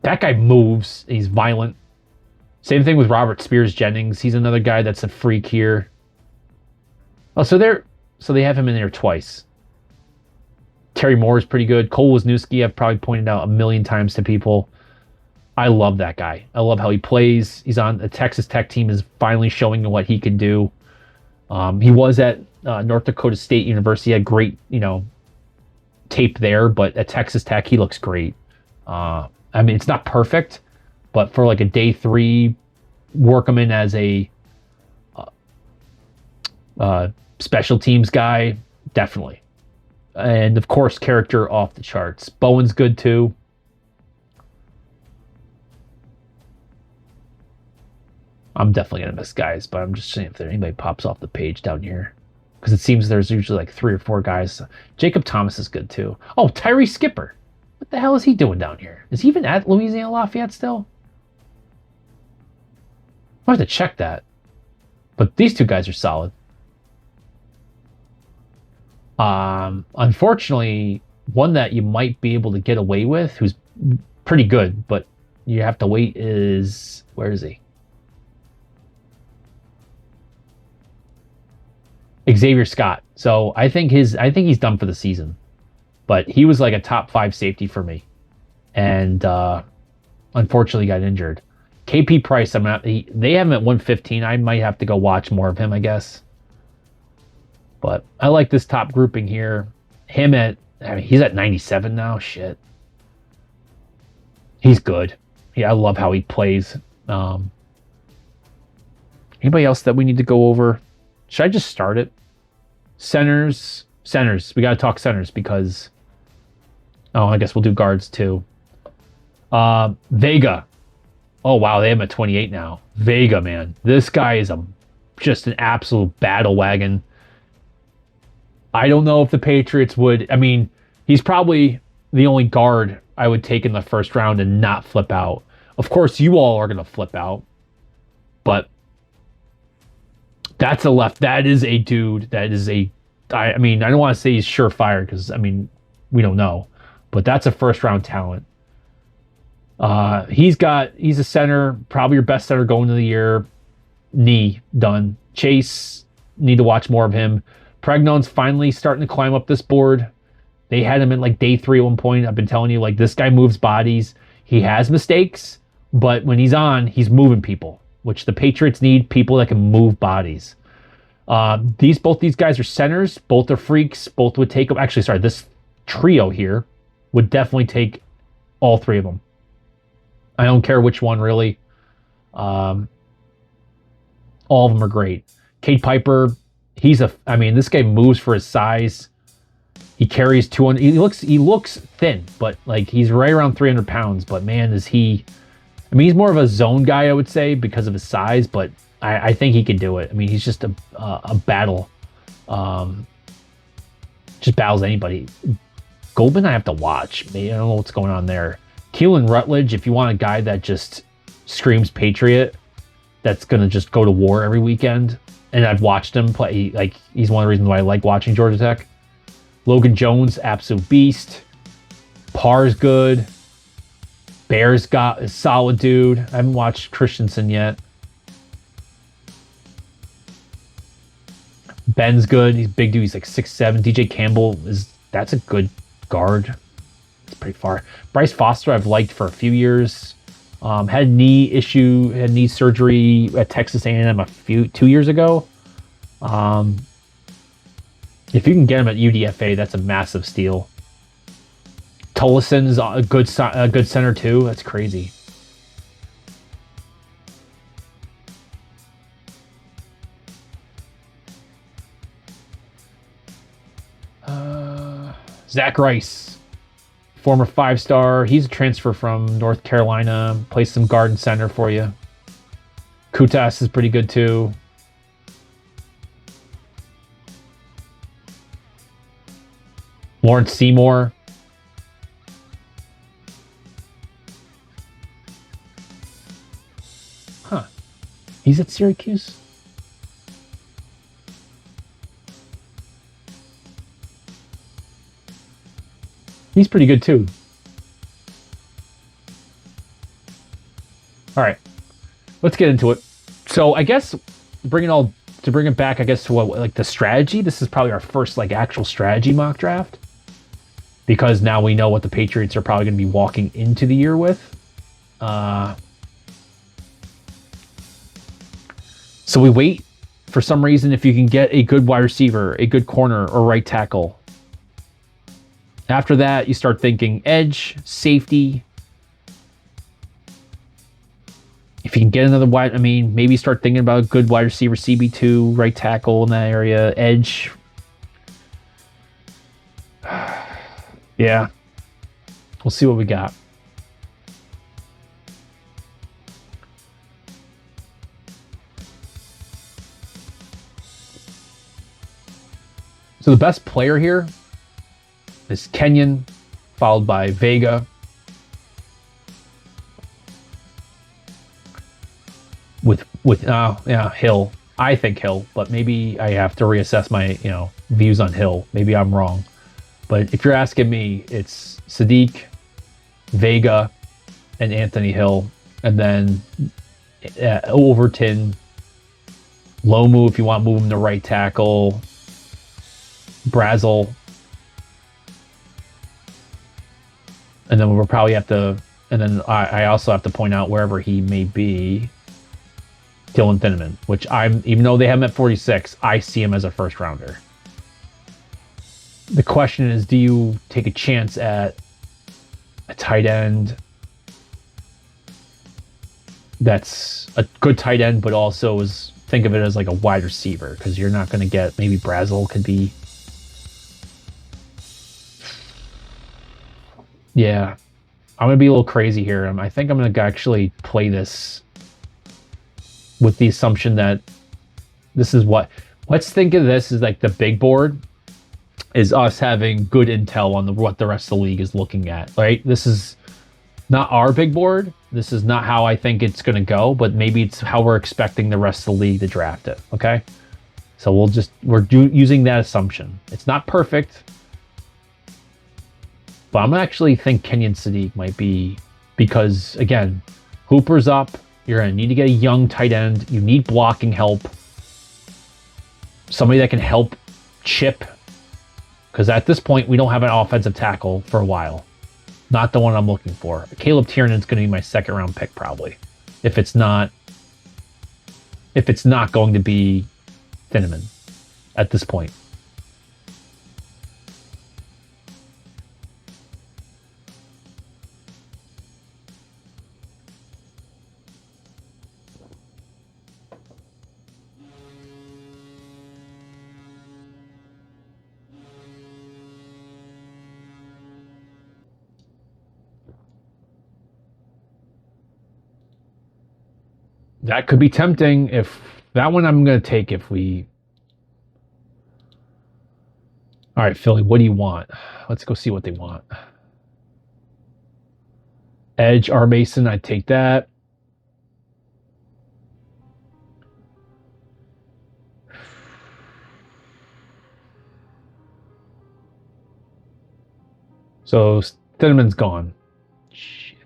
That guy moves. He's violent. Same thing with Robert Spears Jennings. He's another guy that's a freak here. Oh, so they have him in there twice. Terry Moore is pretty good. Cole Wisniewski, I've probably pointed out a million times to people. I love that guy. I love how he plays. He's on the Texas Tech team, is finally showing what he can do. He was at North Dakota State University. He had great, tape there, but at Texas Tech, he looks great. I mean, it's not perfect, but for like a day 3, work him in as a special teams guy, definitely. And of course, character off the charts. Bowen's good too. I'm definitely going to miss guys, but I'm just saying if anybody pops off the page down here. Because it seems there's usually like 3 or 4 guys. Jacob Thomas is good too. Oh, Tyree Skipper. What the hell is he doing down here? Is he even at Louisiana Lafayette still? I have to check that. But these 2 guys are solid. Unfortunately, one that you might be able to get away with, who's pretty good, but you have to wait, is, where is he? Xavier Scott. So I think he's done for the season. But he was like a top 5 safety for me. And unfortunately got injured. KP Price, they have him at 115. I might have to go watch more of him, I guess. But I like this top grouping here. He's at 97 now. Shit. He's good. Yeah, I love how he plays. Anybody else that we need to go over? Should I just start it? Centers. We got to talk centers because... Oh, I guess we'll do guards too. Vega. Oh, wow. They have him at 28 now. Vega, man. This guy is just an absolute battle wagon. I don't know if the Patriots would... I mean, he's probably the only guard I would take in the first round and not flip out. Of course, you all are going to flip out, but that's a left. That is a dude. That is a. I mean, I don't want to say he's surefire because I mean, we don't know, but that's a first round talent. He's a center, probably your best center going into the year. Knee done. Chase, need to watch more of him. Pregnon's finally starting to climb up this board. They had him in like day 3 at one point. I've been telling you, like, this guy moves bodies. He has mistakes, but when he's on, he's moving people, which the Patriots need, people that can move bodies. Both these guys are centers. Both are freaks. Both would take them. Actually, sorry, this trio here would definitely take all 3 of them. I don't care which one, really. All of them are great. Cade Piper, I mean, this guy moves for his size. He carries 200. He looks thin, but like he's right around 300 pounds. But man, is he? I mean, he's more of a zone guy, I would say, because of his size. But I think he can do it. I mean, he's just a battle. Just battles anybody. Goldman, I have to watch. Maybe I don't know what's going on there. Keelan Rutledge, if you want a guy that just screams Patriot, that's gonna just go to war every weekend. And I've watched him play. Like, he's one of the reasons why I like watching Georgia Tech. Logan Jones, absolute beast. Parr's good. Bear's got a solid dude. I haven't watched Christensen yet. Ben's good. He's a big dude. He's like 6'7". DJ Campbell that's a good guard. It's pretty far. Bryce Foster I've liked for a few years. Had knee surgery at Texas A&M 2 years ago. If you can get him at UDFA, that's a massive steal. Tollison's a good center too. That's crazy. Zach Rice, former 5-star. He's a transfer from North Carolina. Plays some guard and center for you. Kutas is pretty good too. Lawrence Seymour. Huh. He's at Syracuse? He's pretty good too. All right. Let's get into it. So I guess to bring it back, I guess, to what, like, the strategy. This is probably our first like actual strategy mock draft. Because now we know what the Patriots are probably going to be walking into the year with. So we wait for some reason if you can get a good wide receiver, a good corner, or right tackle. After that, you start thinking edge, safety. If you can get another wide, I mean, maybe start thinking about a good wide receiver, CB2, right tackle in that area, edge. Yeah, we'll see what we got. So the best player here is Kenyon, followed by Vega. With Hill. I think Hill, but maybe I have to reassess my views on Hill. Maybe I'm wrong. But if you're asking me, it's Sadiq, Vega, and Anthony Hill. And then Overton, Lomu, if you want to move him to right tackle, Brazel. And then we'll probably have to, and then I also have to point out wherever he may be, Dylan Thineman, which even though they have him at 46, I see him as a first rounder. The question is, do you take a chance at a tight end that's a good tight end, but also think of it as like a wide receiver? Because you're not going to get, maybe Brazel could be. Yeah, I'm going to be a little crazy here. I think I'm going to actually play this with the assumption that this is let's think of this as like the big board. is us having good intel on what the rest of the league is looking at, right? This is not our big board. This is not how I think it's going to go, but maybe it's how we're expecting the rest of the league to draft it. Okay. So we're using that assumption. It's not perfect, but I'm actually think Kenyon Sadiq might be, because again, Hooper's up. You're going to need to get a young tight end. You need blocking help. Somebody that can help chip. Because at this point, we don't have an offensive tackle for a while. Not the one I'm looking for. Caleb Tiernan's going to be my second round pick probably. If it's not going to be Thieneman at this point. That could be tempting. If that one I'm going to take if we... All right, Philly, what do you want? Let's go see what they want. Edge, R. Mason, I'd take that. So Thieneman's gone. Shit.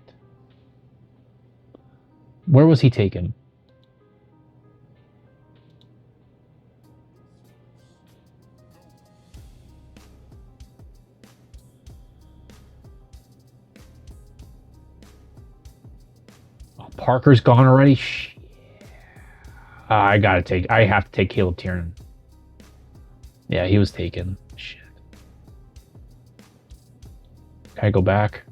Where was he taken? Parker's gone already. I have to take Caleb Tiernan. Yeah, he was taken. Shit. Can I go back?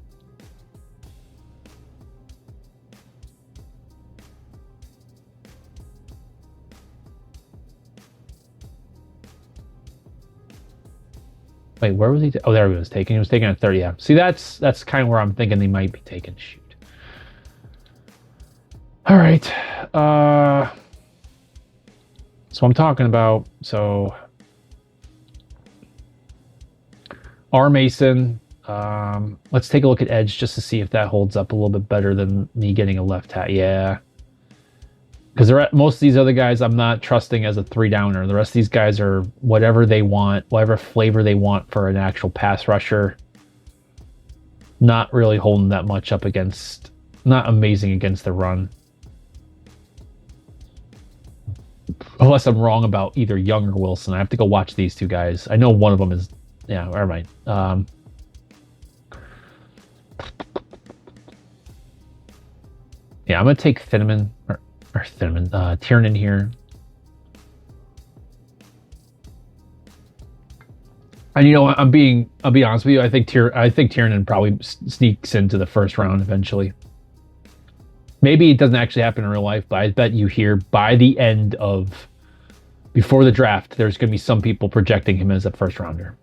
Wait, where was he? Oh, there he was taken. He was taken at 30. Yeah. See, that's kind of where I'm thinking they might be taken. Shoot. All right. So I'm talking about. So R. Mason. Let's take a look at edge just to see if that holds up a little bit better than me getting a left hat. Yeah. Because most of these other guys I'm not trusting as a 3-downer. The rest of these guys are whatever they want, whatever flavor they want for an actual pass rusher. Not really holding that much up against, not amazing against the run. Unless I'm wrong about either Young or Wilson. I have to go watch these two guys. I know one of them is, yeah, all right. Yeah, I'm going to take Thieneman, Tiernan here. And you know, I'll be honest with you. I think Tiernan probably sneaks into the first round eventually. Maybe it doesn't actually happen in real life, but I bet you here by the end of, before the draft, there's going to be some people projecting him as a first rounder.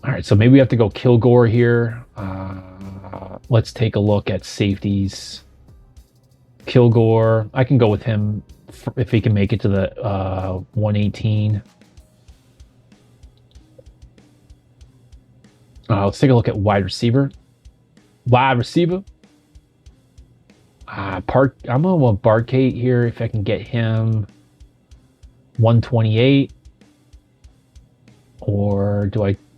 All right, so maybe we have to go Kilgore here. Let's take a look at safeties. Kilgore, I can go with him if he can make it to the 118. Let's take a look at wide receiver. I'm gonna want Barkate here if I can get him 128. Or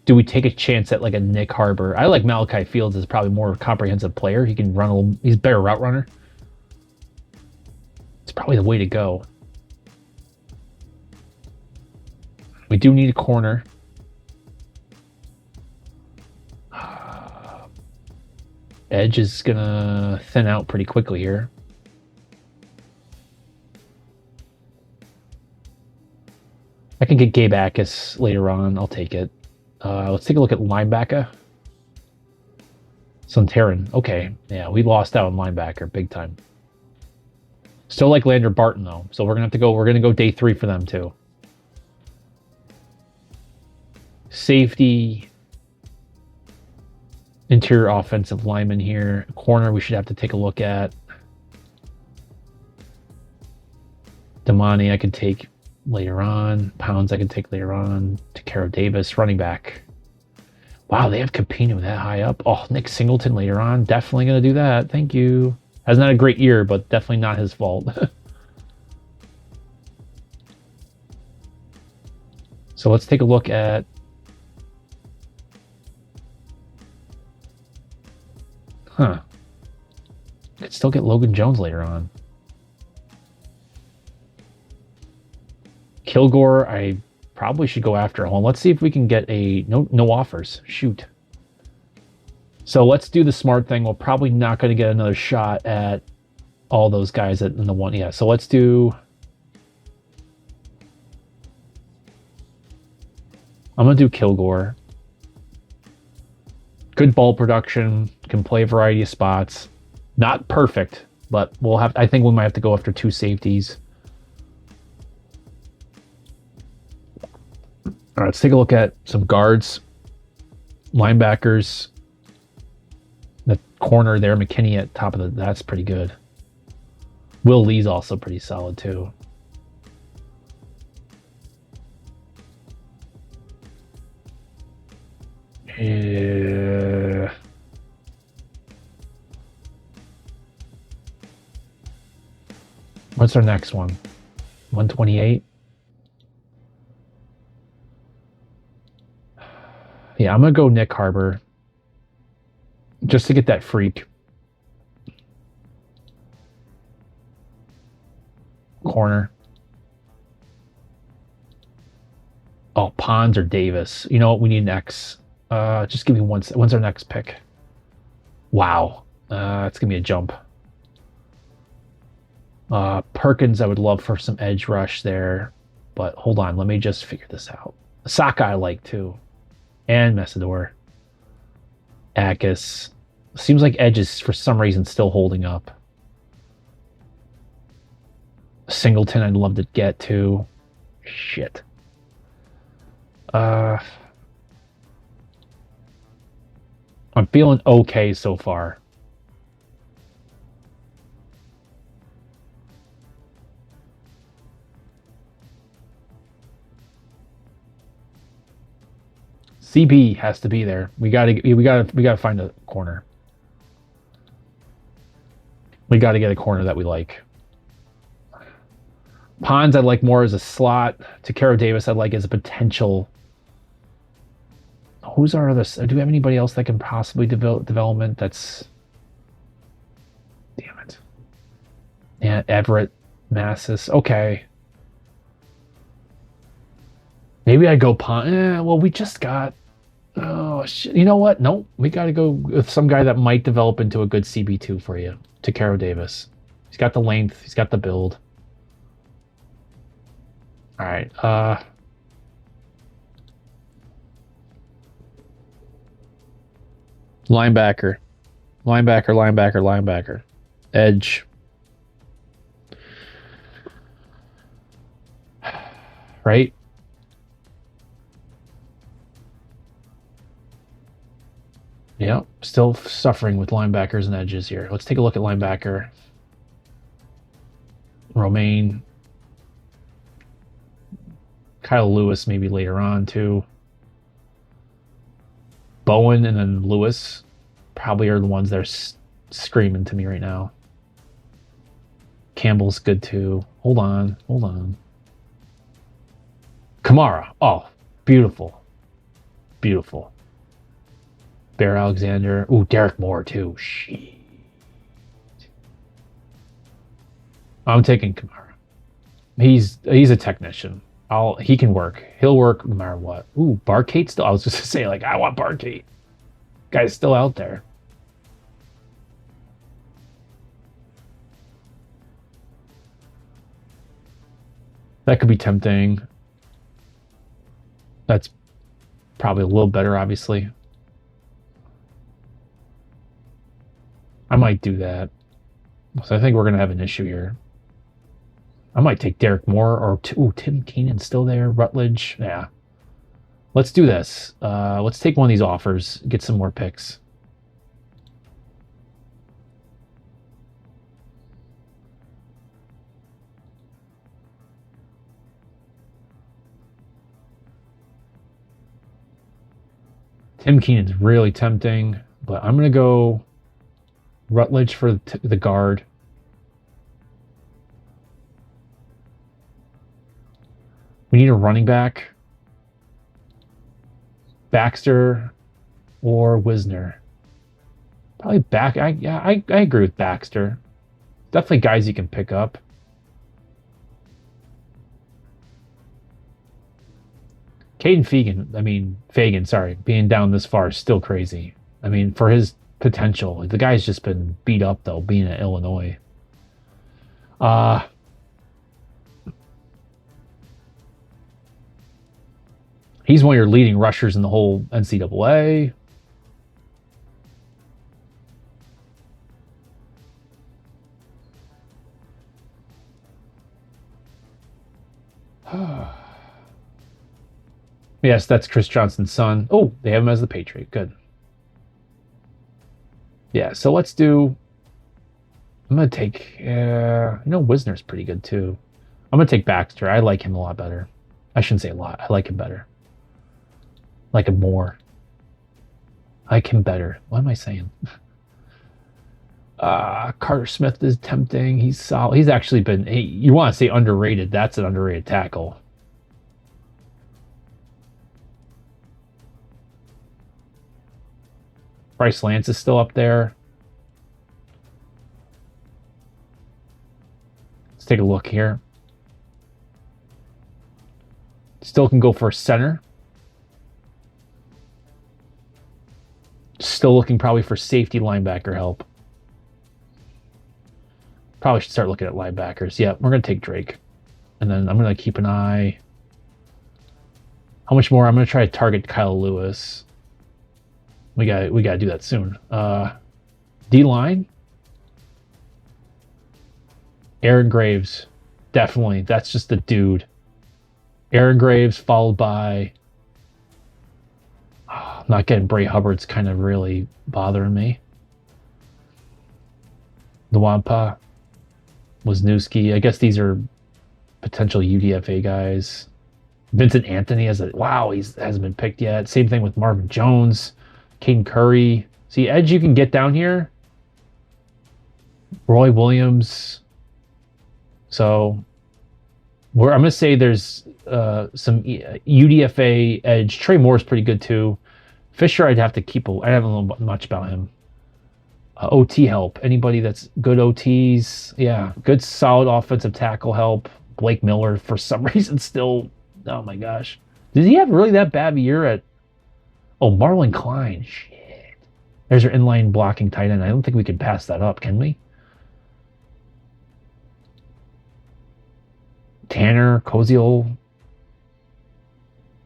do we take a chance at like a Nick Harbor? I like Malachi Fields as probably more comprehensive player. He can run a little, he's a better route runner. It's probably the way to go. We do need a corner. Edge is gonna thin out pretty quickly here. I can get Gabe Akis later on. I'll take it. Let's take a look at linebacker. Suntaran. Okay, yeah, we lost out on linebacker big time. Still like Lander Barton though, so we're gonna have to go. We're gonna go day 3 for them too. Safety. Interior offensive lineman here. Corner we should have to take a look at. Damani, I could take. later on. Pounds I can take later on. Takaro Davis, running back. Wow, they have Capino that high up. Oh, Nick Singleton later on. Definitely going to do that. Thank you. Has not a great year, but definitely not his fault. So let's take a look at... Huh. Could still get Logan Jones later on. Kilgore, I probably should go after. Hold on, let's see if we can get a... No offers. Shoot. So let's do the smart thing. We're probably not going to get another shot at all those guys in the one. Yeah, so let's do... I'm going to do Kilgore. Good ball production. Can play a variety of spots. Not perfect, but we'll have... I think we might have to go after 2 safeties. All right, let's take a look at some guards. Linebackers. The corner there, McKinney at top of the... That's pretty good. Will Lee's also pretty solid, too. Yeah. What's our next one? 128? Yeah, I'm going to go Nick Harbor. Just to get that freak. Corner. Oh, Pons or Davis. You know what? We need an X. Just give me one. When's our next pick? Wow. It's going to be a jump. Perkins, I would love for some edge rush there. But hold on. Let me just figure this out. Saka I like too. And Messidor. Akis. Seems like edge is for some reason still holding up. Singleton I'd love to get to. Shit. I'm feeling okay so far. CB has to be there. We gotta find a corner. We gotta get a corner that we like. Pons I'd like more as a slot. Takaro Davis I'd like as a potential. Who's our other... Do we have anybody else that can possibly development that's... Damn it. Yeah, Everett, Massis. Okay. Maybe I go Pons. Well, we just got... Oh, shit. You know what? Nope. We got to go with some guy that might develop into a good CB2 for you. Takaro Davis. He's got the length. He's got the build. All right. Linebacker. Linebacker. Edge. Right? Yeah, still suffering with linebackers and edges here. Let's take a look at linebacker. Romaine. Kyle Lewis maybe later on too. Bowen and then Lewis probably are the ones that are screaming to me right now. Campbell's good too. Hold on. Kamara. Oh, beautiful. Bear Alexander. Ooh, Derek Moore too. Shit. I'm taking Kamara. He's a technician. He can work. He'll work no matter what. Ooh, Barkate still. I was just gonna say, like, I want Barkate. Guy's still out there. That could be tempting. That's probably a little better, obviously. I might do that. So I think we're going to have an issue here. I might take Derek Moore or... Tim Keenan's still there. Rutledge. Yeah. Let's do this. Let's take one of these offers. Get some more picks. Tim Keenan's really tempting, but I'm going to go Rutledge for the guard. We need a running back. Baxter or Wisner. Probably back. I agree with Baxter. Definitely guys you can pick up. Fagan, sorry, being down this far is still crazy. I mean, for his potential, the guy's just been beat up though, being at Illinois. He's one of your leading rushers in the whole NCAA. Yes, that's Chris Johnson's son. Oh, they have him as the Patriot. Good. Yeah, so let's do. I'm gonna take. Wisner's pretty good too. I'm gonna take Baxter. I like him a lot better. I shouldn't say a lot. I like him better. Like him more. I like him better. What am I saying? Carter Smith is tempting. He's solid. He's actually been. You want to say underrated? That's an underrated tackle. Bryce Lance is still up there. Let's take a look here. Still can go for a center. Still looking probably for safety linebacker help. Probably should start looking at linebackers. Yeah, we're going to take Drake. And then I'm going to keep an eye. How much more? I'm going to try to target Kyle Lewis. We got to do that soon. D-line. Aaron Graves. Definitely. That's just the dude. Aaron Graves followed by... not getting Bray Hubbard's kind of really bothering me. Nwampa. Wisniewski. I guess these are potential UDFA guys. Vincent Anthony hasn't been picked yet. Same thing with Marvin Jones. Caden Curry. See, edge you can get down here. Roy Williams. So I'm going to say there's some UDFA edge. Trey Moore's pretty good too. Fisher, I'd have to keep. I haven't known much about him. OT help. Anybody that's good OTs. Yeah, good solid offensive tackle help. Blake Miller, for some reason, still. Oh my gosh. Did he have really that bad of a year at. Oh, Marlon Klein. Shit. There's your inline blocking tight end. I don't think we can pass that up, can we? Tanner, Koziol.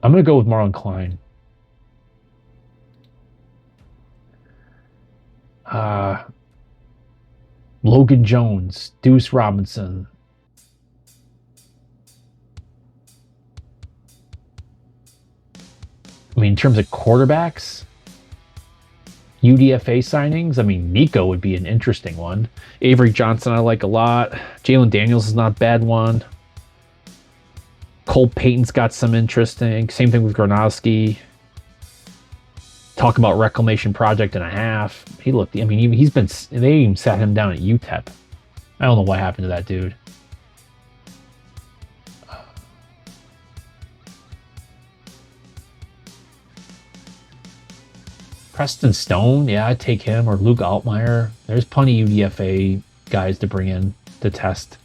I'm going to go with Marlon Klein. Logan Jones, Deuce Robinson. I mean, in terms of quarterbacks, UDFA signings, I mean, Nico would be an interesting one. Avery Johnson, I like a lot. Jalen Daniels is not a bad one. Cole Payton's got some interesting. Same thing with Gronowski. Talk about reclamation project and a half. He looked. I mean, they even sat him down at UTEP. I don't know what happened to that dude. Preston Stone, yeah, I'd take him, or Luke Altmaier. There's plenty of UDFA guys to bring in to test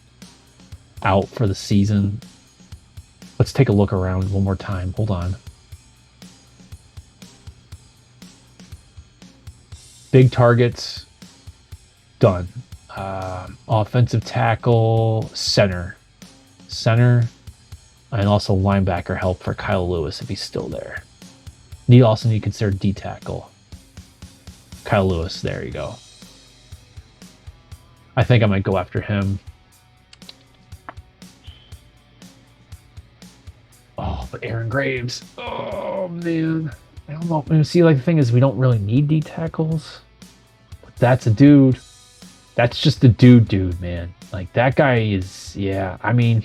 out for the season. Let's take a look around one more time. Hold on. Big targets, done. Offensive tackle, center, and also linebacker help for Kyle Lewis if he's still there. You also need to consider D tackle. Kyle Lewis, there you go. I think I might go after him. Oh, but Aaron Graves. Oh, man. I don't know. See, like, the thing is, we don't really need D tackles. But that's a dude. That's just a dude, man. Like, that guy is, yeah. I mean,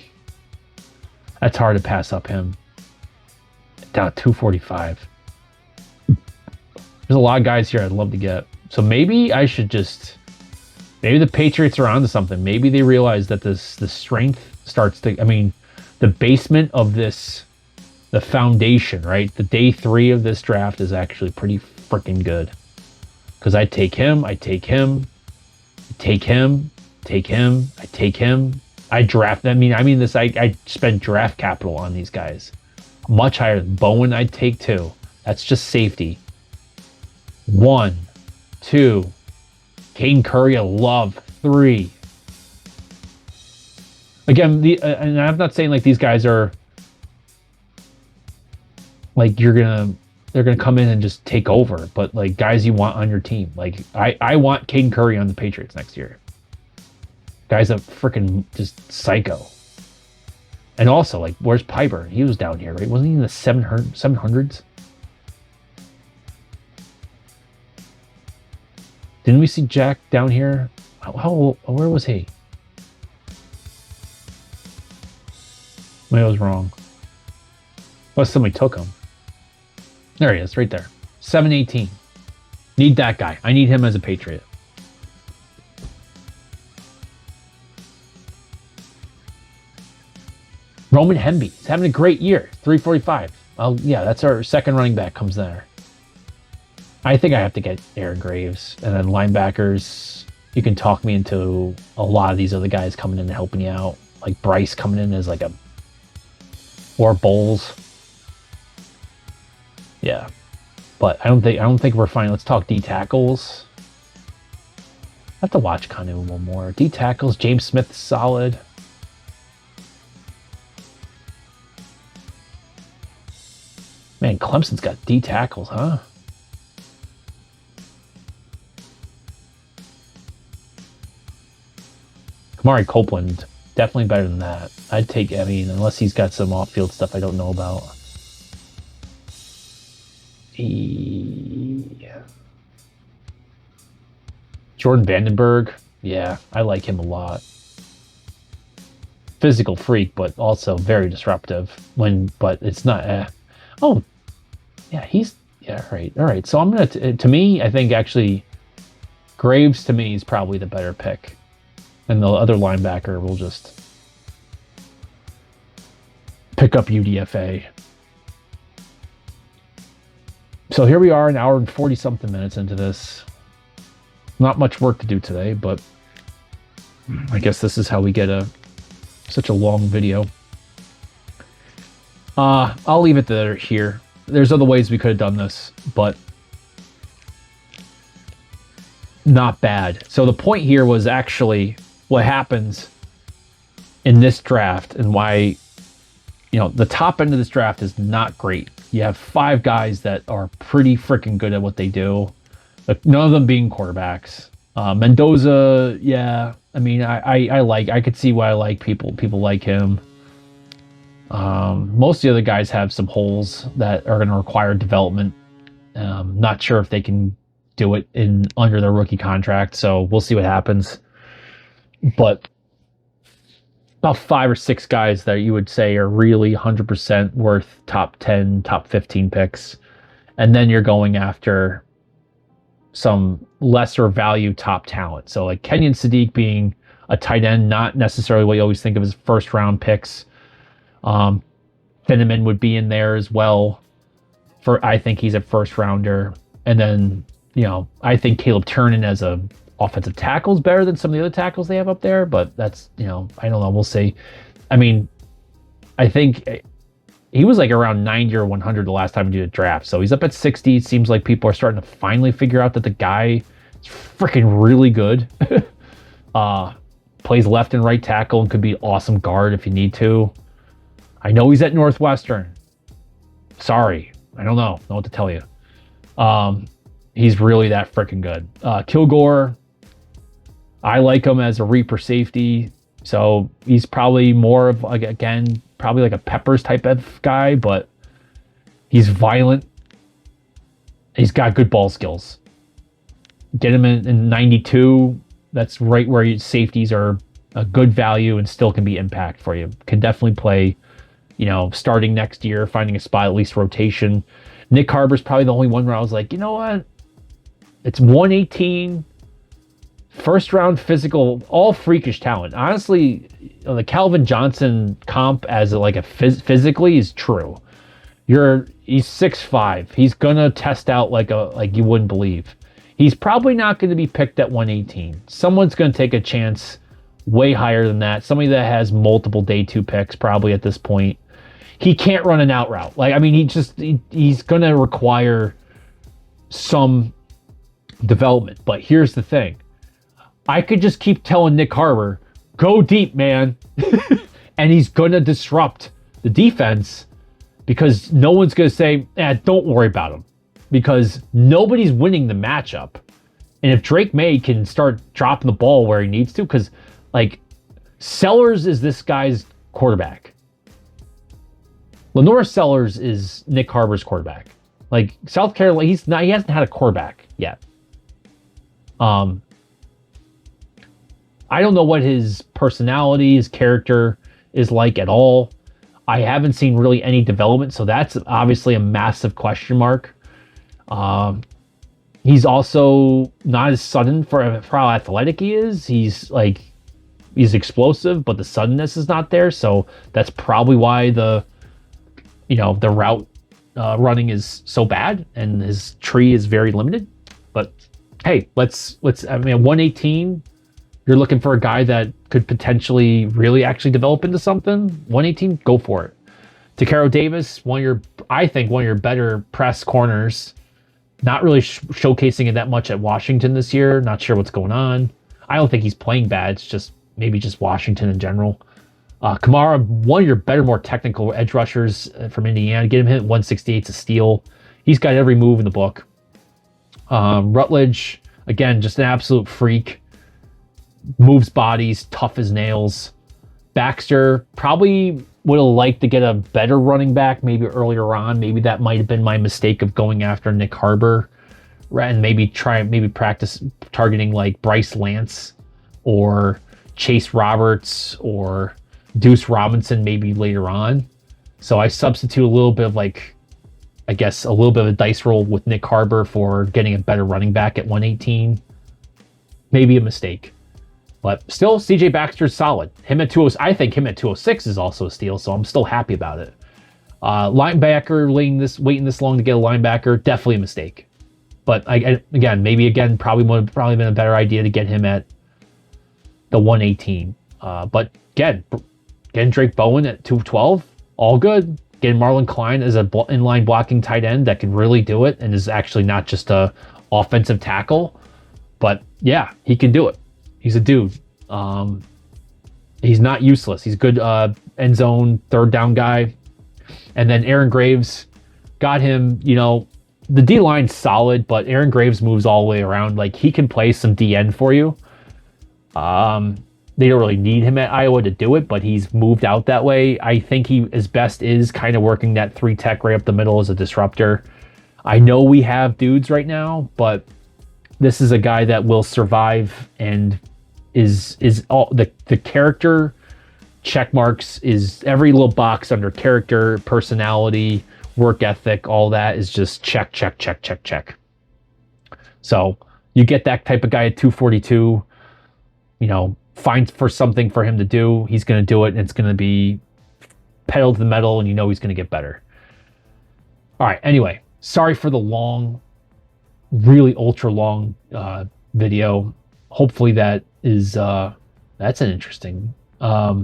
that's hard to pass up him. Down at 245. There's a lot of guys here I'd love to get. So maybe I should just... Maybe the Patriots are onto something. Maybe they realize that the strength starts to... I mean, the basement of this... The foundation, right? The day 3 of this draft is actually pretty freaking good. Because I take him, I take him, I take him, take him, I take him. I draft... I mean this... I spend draft capital on these guys. Much higher than Bowen. I'd take 2. That's just safety. 1, 2... Caden Curry, I love 3. Again, and I'm not saying like these guys are like they're gonna come in and just take over, but like guys you want on your team. Like I want Caden Curry on the Patriots next year. Guy's a freaking just psycho. And also, like, where's Piper? He was down here, right? Wasn't he in the 700s? Didn't we see Jack down here? Where was he? Maybe I was wrong. Unless somebody took him. There he is, right there. 718. Need that guy. I need him as a Patriot. Roman Hemby. He's having a great year. 345. Well, yeah, that's our second running back comes there. I think I have to get Aaron Graves. And then linebackers, you can talk me into a lot of these other guys coming in and helping you out. Like Bryce coming in as like a... Or Bowles. Yeah. But I don't think we're fine. Let's talk D tackles. I have to watch Kanu a little more. D tackles, James Smith, solid. Man, Clemson's got D tackles, huh? Kamari Copeland, definitely better than that. I'd take, I mean, unless he's got some off-field stuff I don't know about. Jordan Vandenberg, yeah, I like him a lot. Physical freak, but also very disruptive. But it's not. Oh, yeah, all right. So I'm gonna, to me, I think actually, Graves to me is probably the better pick, and the other linebacker will just pick up UDFA. So here we are, an hour and 40 something minutes into this. Not much work to do today, but I guess this is how we get such a long video. I'll leave it there here. There's other ways we could have done this, but not bad. So the point here was actually what happens in this draft and why, the top end of this draft is not great. You have 5 guys that are pretty freaking good at what they do. None of them being quarterbacks. Mendoza, yeah. I mean, I could see why I like people like him. Most of the other guys have some holes that are going to require development. Not sure if they can do it under their rookie contract, so we'll see what happens. But about 5 or 6 guys that you would say are really 100% worth top 10, top 15 picks. And then you're going after some lesser value top talent. So like Kenyon Sadiq being a tight end, not necessarily what you always think of as first round picks. Finneman would be in there as well. I think he's a first rounder. And then, I think Caleb Turner as a offensive tackle is better than some of the other tackles they have up there, but that's, I don't know. We'll see. I mean, I think he was like around 90 or 100 the last time we did a draft. So he's up at 60. It seems like people are starting to finally figure out that the guy is freaking really good. Plays left and right tackle and could be awesome guard if you need to. I know he's at Northwestern. Sorry. I don't know what to tell you. He's really that freaking good. Kilgore, I like him as a Reaper safety. So he's probably more of, probably like a Peppers type of guy, but he's violent. He's got good ball skills. Get him in 92. That's right where safeties are a good value and still can be impact for you. Can definitely play, starting next year, finding a spot, at least rotation. Nick Harbor's probably the only one where I was like, you know what? It's 118, first round physical, all freakish talent. Honestly, the Calvin Johnson comp as like a physically is true. He's 6'5". He's gonna test out like you wouldn't believe. He's probably not going to be picked at 118. Someone's going to take a chance way higher than that. Somebody that has multiple day 2 picks probably at this point. He can't run an out route. Like, I mean, he's going to require some development. But here's the thing. I could just keep telling Nick Harbor, go deep, man. And he's going to disrupt the defense because no one's going to say, don't worry about him. Because nobody's winning the matchup. And if Drake May can start dropping the ball where he needs to, because, like, Sellers is this guy's quarterback. Lenore Sellers is Nick Harbor's quarterback. Like, South Carolina, he hasn't had a quarterback yet. I don't know what his personality, his character is like at all. I haven't seen really any development, so that's obviously a massive question mark. He's also not as sudden for how athletic he is. He's explosive, but the suddenness is not there. So that's probably why the route running is so bad and his tree is very limited. But hey, let's 118. You're looking for a guy that could potentially really actually develop into something. 118, go for it. Takaro Davis, I think one of your better press corners. Not really showcasing it that much at Washington this year. Not sure what's going on. I don't think he's playing bad. It's just maybe just Washington in general. Kamara, one of your better, more technical edge rushers from Indiana. Get him hit 168 to steal. He's got every move in the book. Rutledge, again, just an absolute freak. Moves bodies, tough as nails. Baxter, probably would have liked to get a better running back maybe earlier on. Maybe that might have been my mistake of going after Nick Harbor and maybe practice targeting like Bryce Lance or Chase Roberts or Deuce Robinson maybe later on. So I substitute a little bit of a little bit of a dice roll with Nick Harbor for getting a better running back at 118. Maybe a mistake. But still, CJ Baxter's solid. I think him at 206 is also a steal, so I'm still happy about it. Linebacker, waiting this long to get a linebacker, definitely a mistake. But probably would have been a better idea to get him at the 118. But again, getting Drake Bowen at 212, all good. Getting Marlon Klein as an inline blocking tight end that can really do it and is actually not just a offensive tackle. But yeah, he can do it. He's a dude. He's not useless. He's good end zone, third down guy. And then Aaron Graves, got him, the D-line's solid, but Aaron Graves moves all the way around. Like, he can play some DN for you. They don't really need him at Iowa to do it, but he's moved out that way. I think his best is kind of working that 3-tech right up the middle as a disruptor. I know we have dudes right now, but this is a guy that will survive and is all the character check marks is every little box under character, personality, work ethic, all that is just check. So you get that type of guy at 242, find for something for him to do. He's going to do it, and it's going to be pedal to the metal, and he's going to get better. All right. Anyway, sorry for the long, really ultra long video. Hopefully that is that's an interesting. At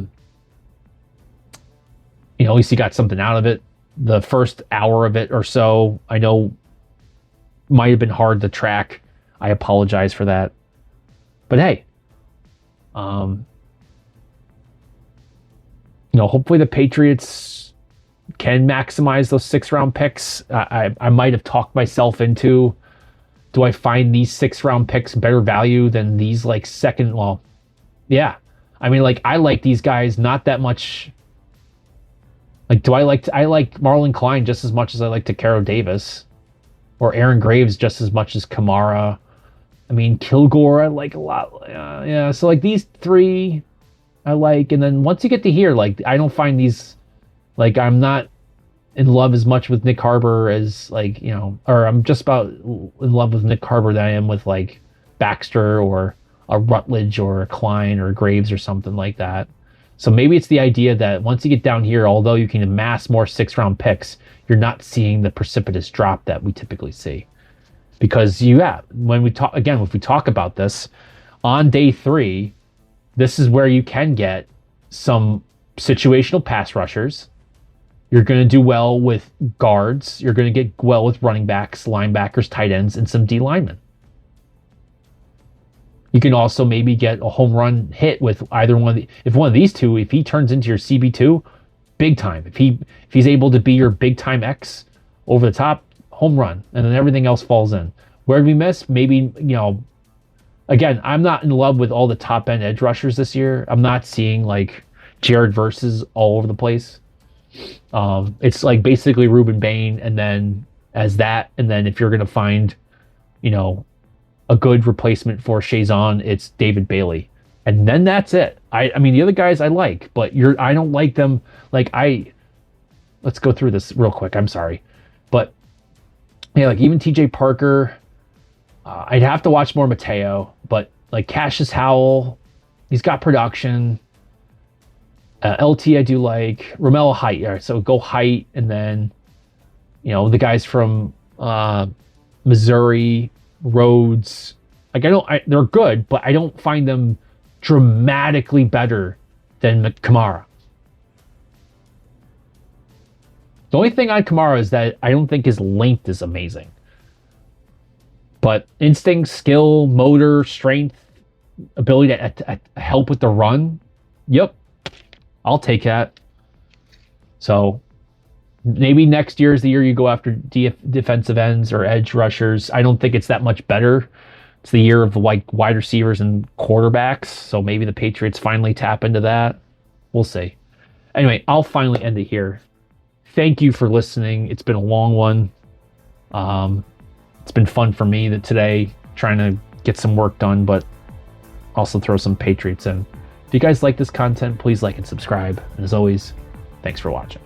least you got something out of it. The first hour of it or so, I know, might have been hard to track. I apologize for that. But hey, hopefully the Patriots can maximize those 6-round picks. I might have talked myself into, do I find these 6-round picks better value than these second? Well, yeah. I mean, I like these guys not that much. I like Marlon Klein just as much as I like Takaro Davis, or Aaron Graves just as much as Kamara. I mean, Kilgore I like a lot. Yeah, so these 3 I like, and then once you get to here, I don't find these, I'm not in love as much with Nick Harbor as like, or I'm just about in love with Nick Harbor than I am with like Baxter or a Rutledge or a Klein or Graves or something like that. So maybe it's the idea that once you get down here, although you can amass more 6th-round picks, you're not seeing the precipitous drop that we typically see. Because when we talk again, if we talk about this on day 3, this is where you can get some situational pass rushers. You're going to do well with guards. You're going to get well with running backs, linebackers, tight ends, and some D linemen. You can also maybe get a home run hit with either one. If one of these two, if he turns into your CB2, big time. If he's able to be your big time X over the top, home run, and then everything else falls in. Where did we miss? Maybe, again, I'm not in love with all the top end edge rushers this year. I'm not seeing like Jared Verses all over the place. It's like basically Ruben Bain, and then if you're gonna find, a good replacement for Chazon, it's David Bailey, and then that's it. I mean the other guys I like, but I don't like them. Let's go through this real quick. I'm sorry, but yeah, like even TJ Parker, I'd have to watch more Mateo, but like Cassius Howell, he's got production. LT I do like. Romello Height, right, so go Height, and then the guys from Missouri, Rhodes. Like they're good, but I don't find them dramatically better than Kamara. The only thing on Kamara is that I don't think his length is amazing. But instinct, skill, motor, strength, ability to help with the run, yep, I'll take that. So maybe next year is the year you go after defensive ends or edge rushers. I don't think it's that much better. It's the year of like wide receivers and quarterbacks. So maybe the Patriots finally tap into that. We'll see. Anyway, I'll finally end it here. Thank you for listening. It's been a long one. It's been fun for me today, trying to get some work done, but also throw some Patriots in. If you guys like this content, please like and subscribe. And as always, thanks for watching.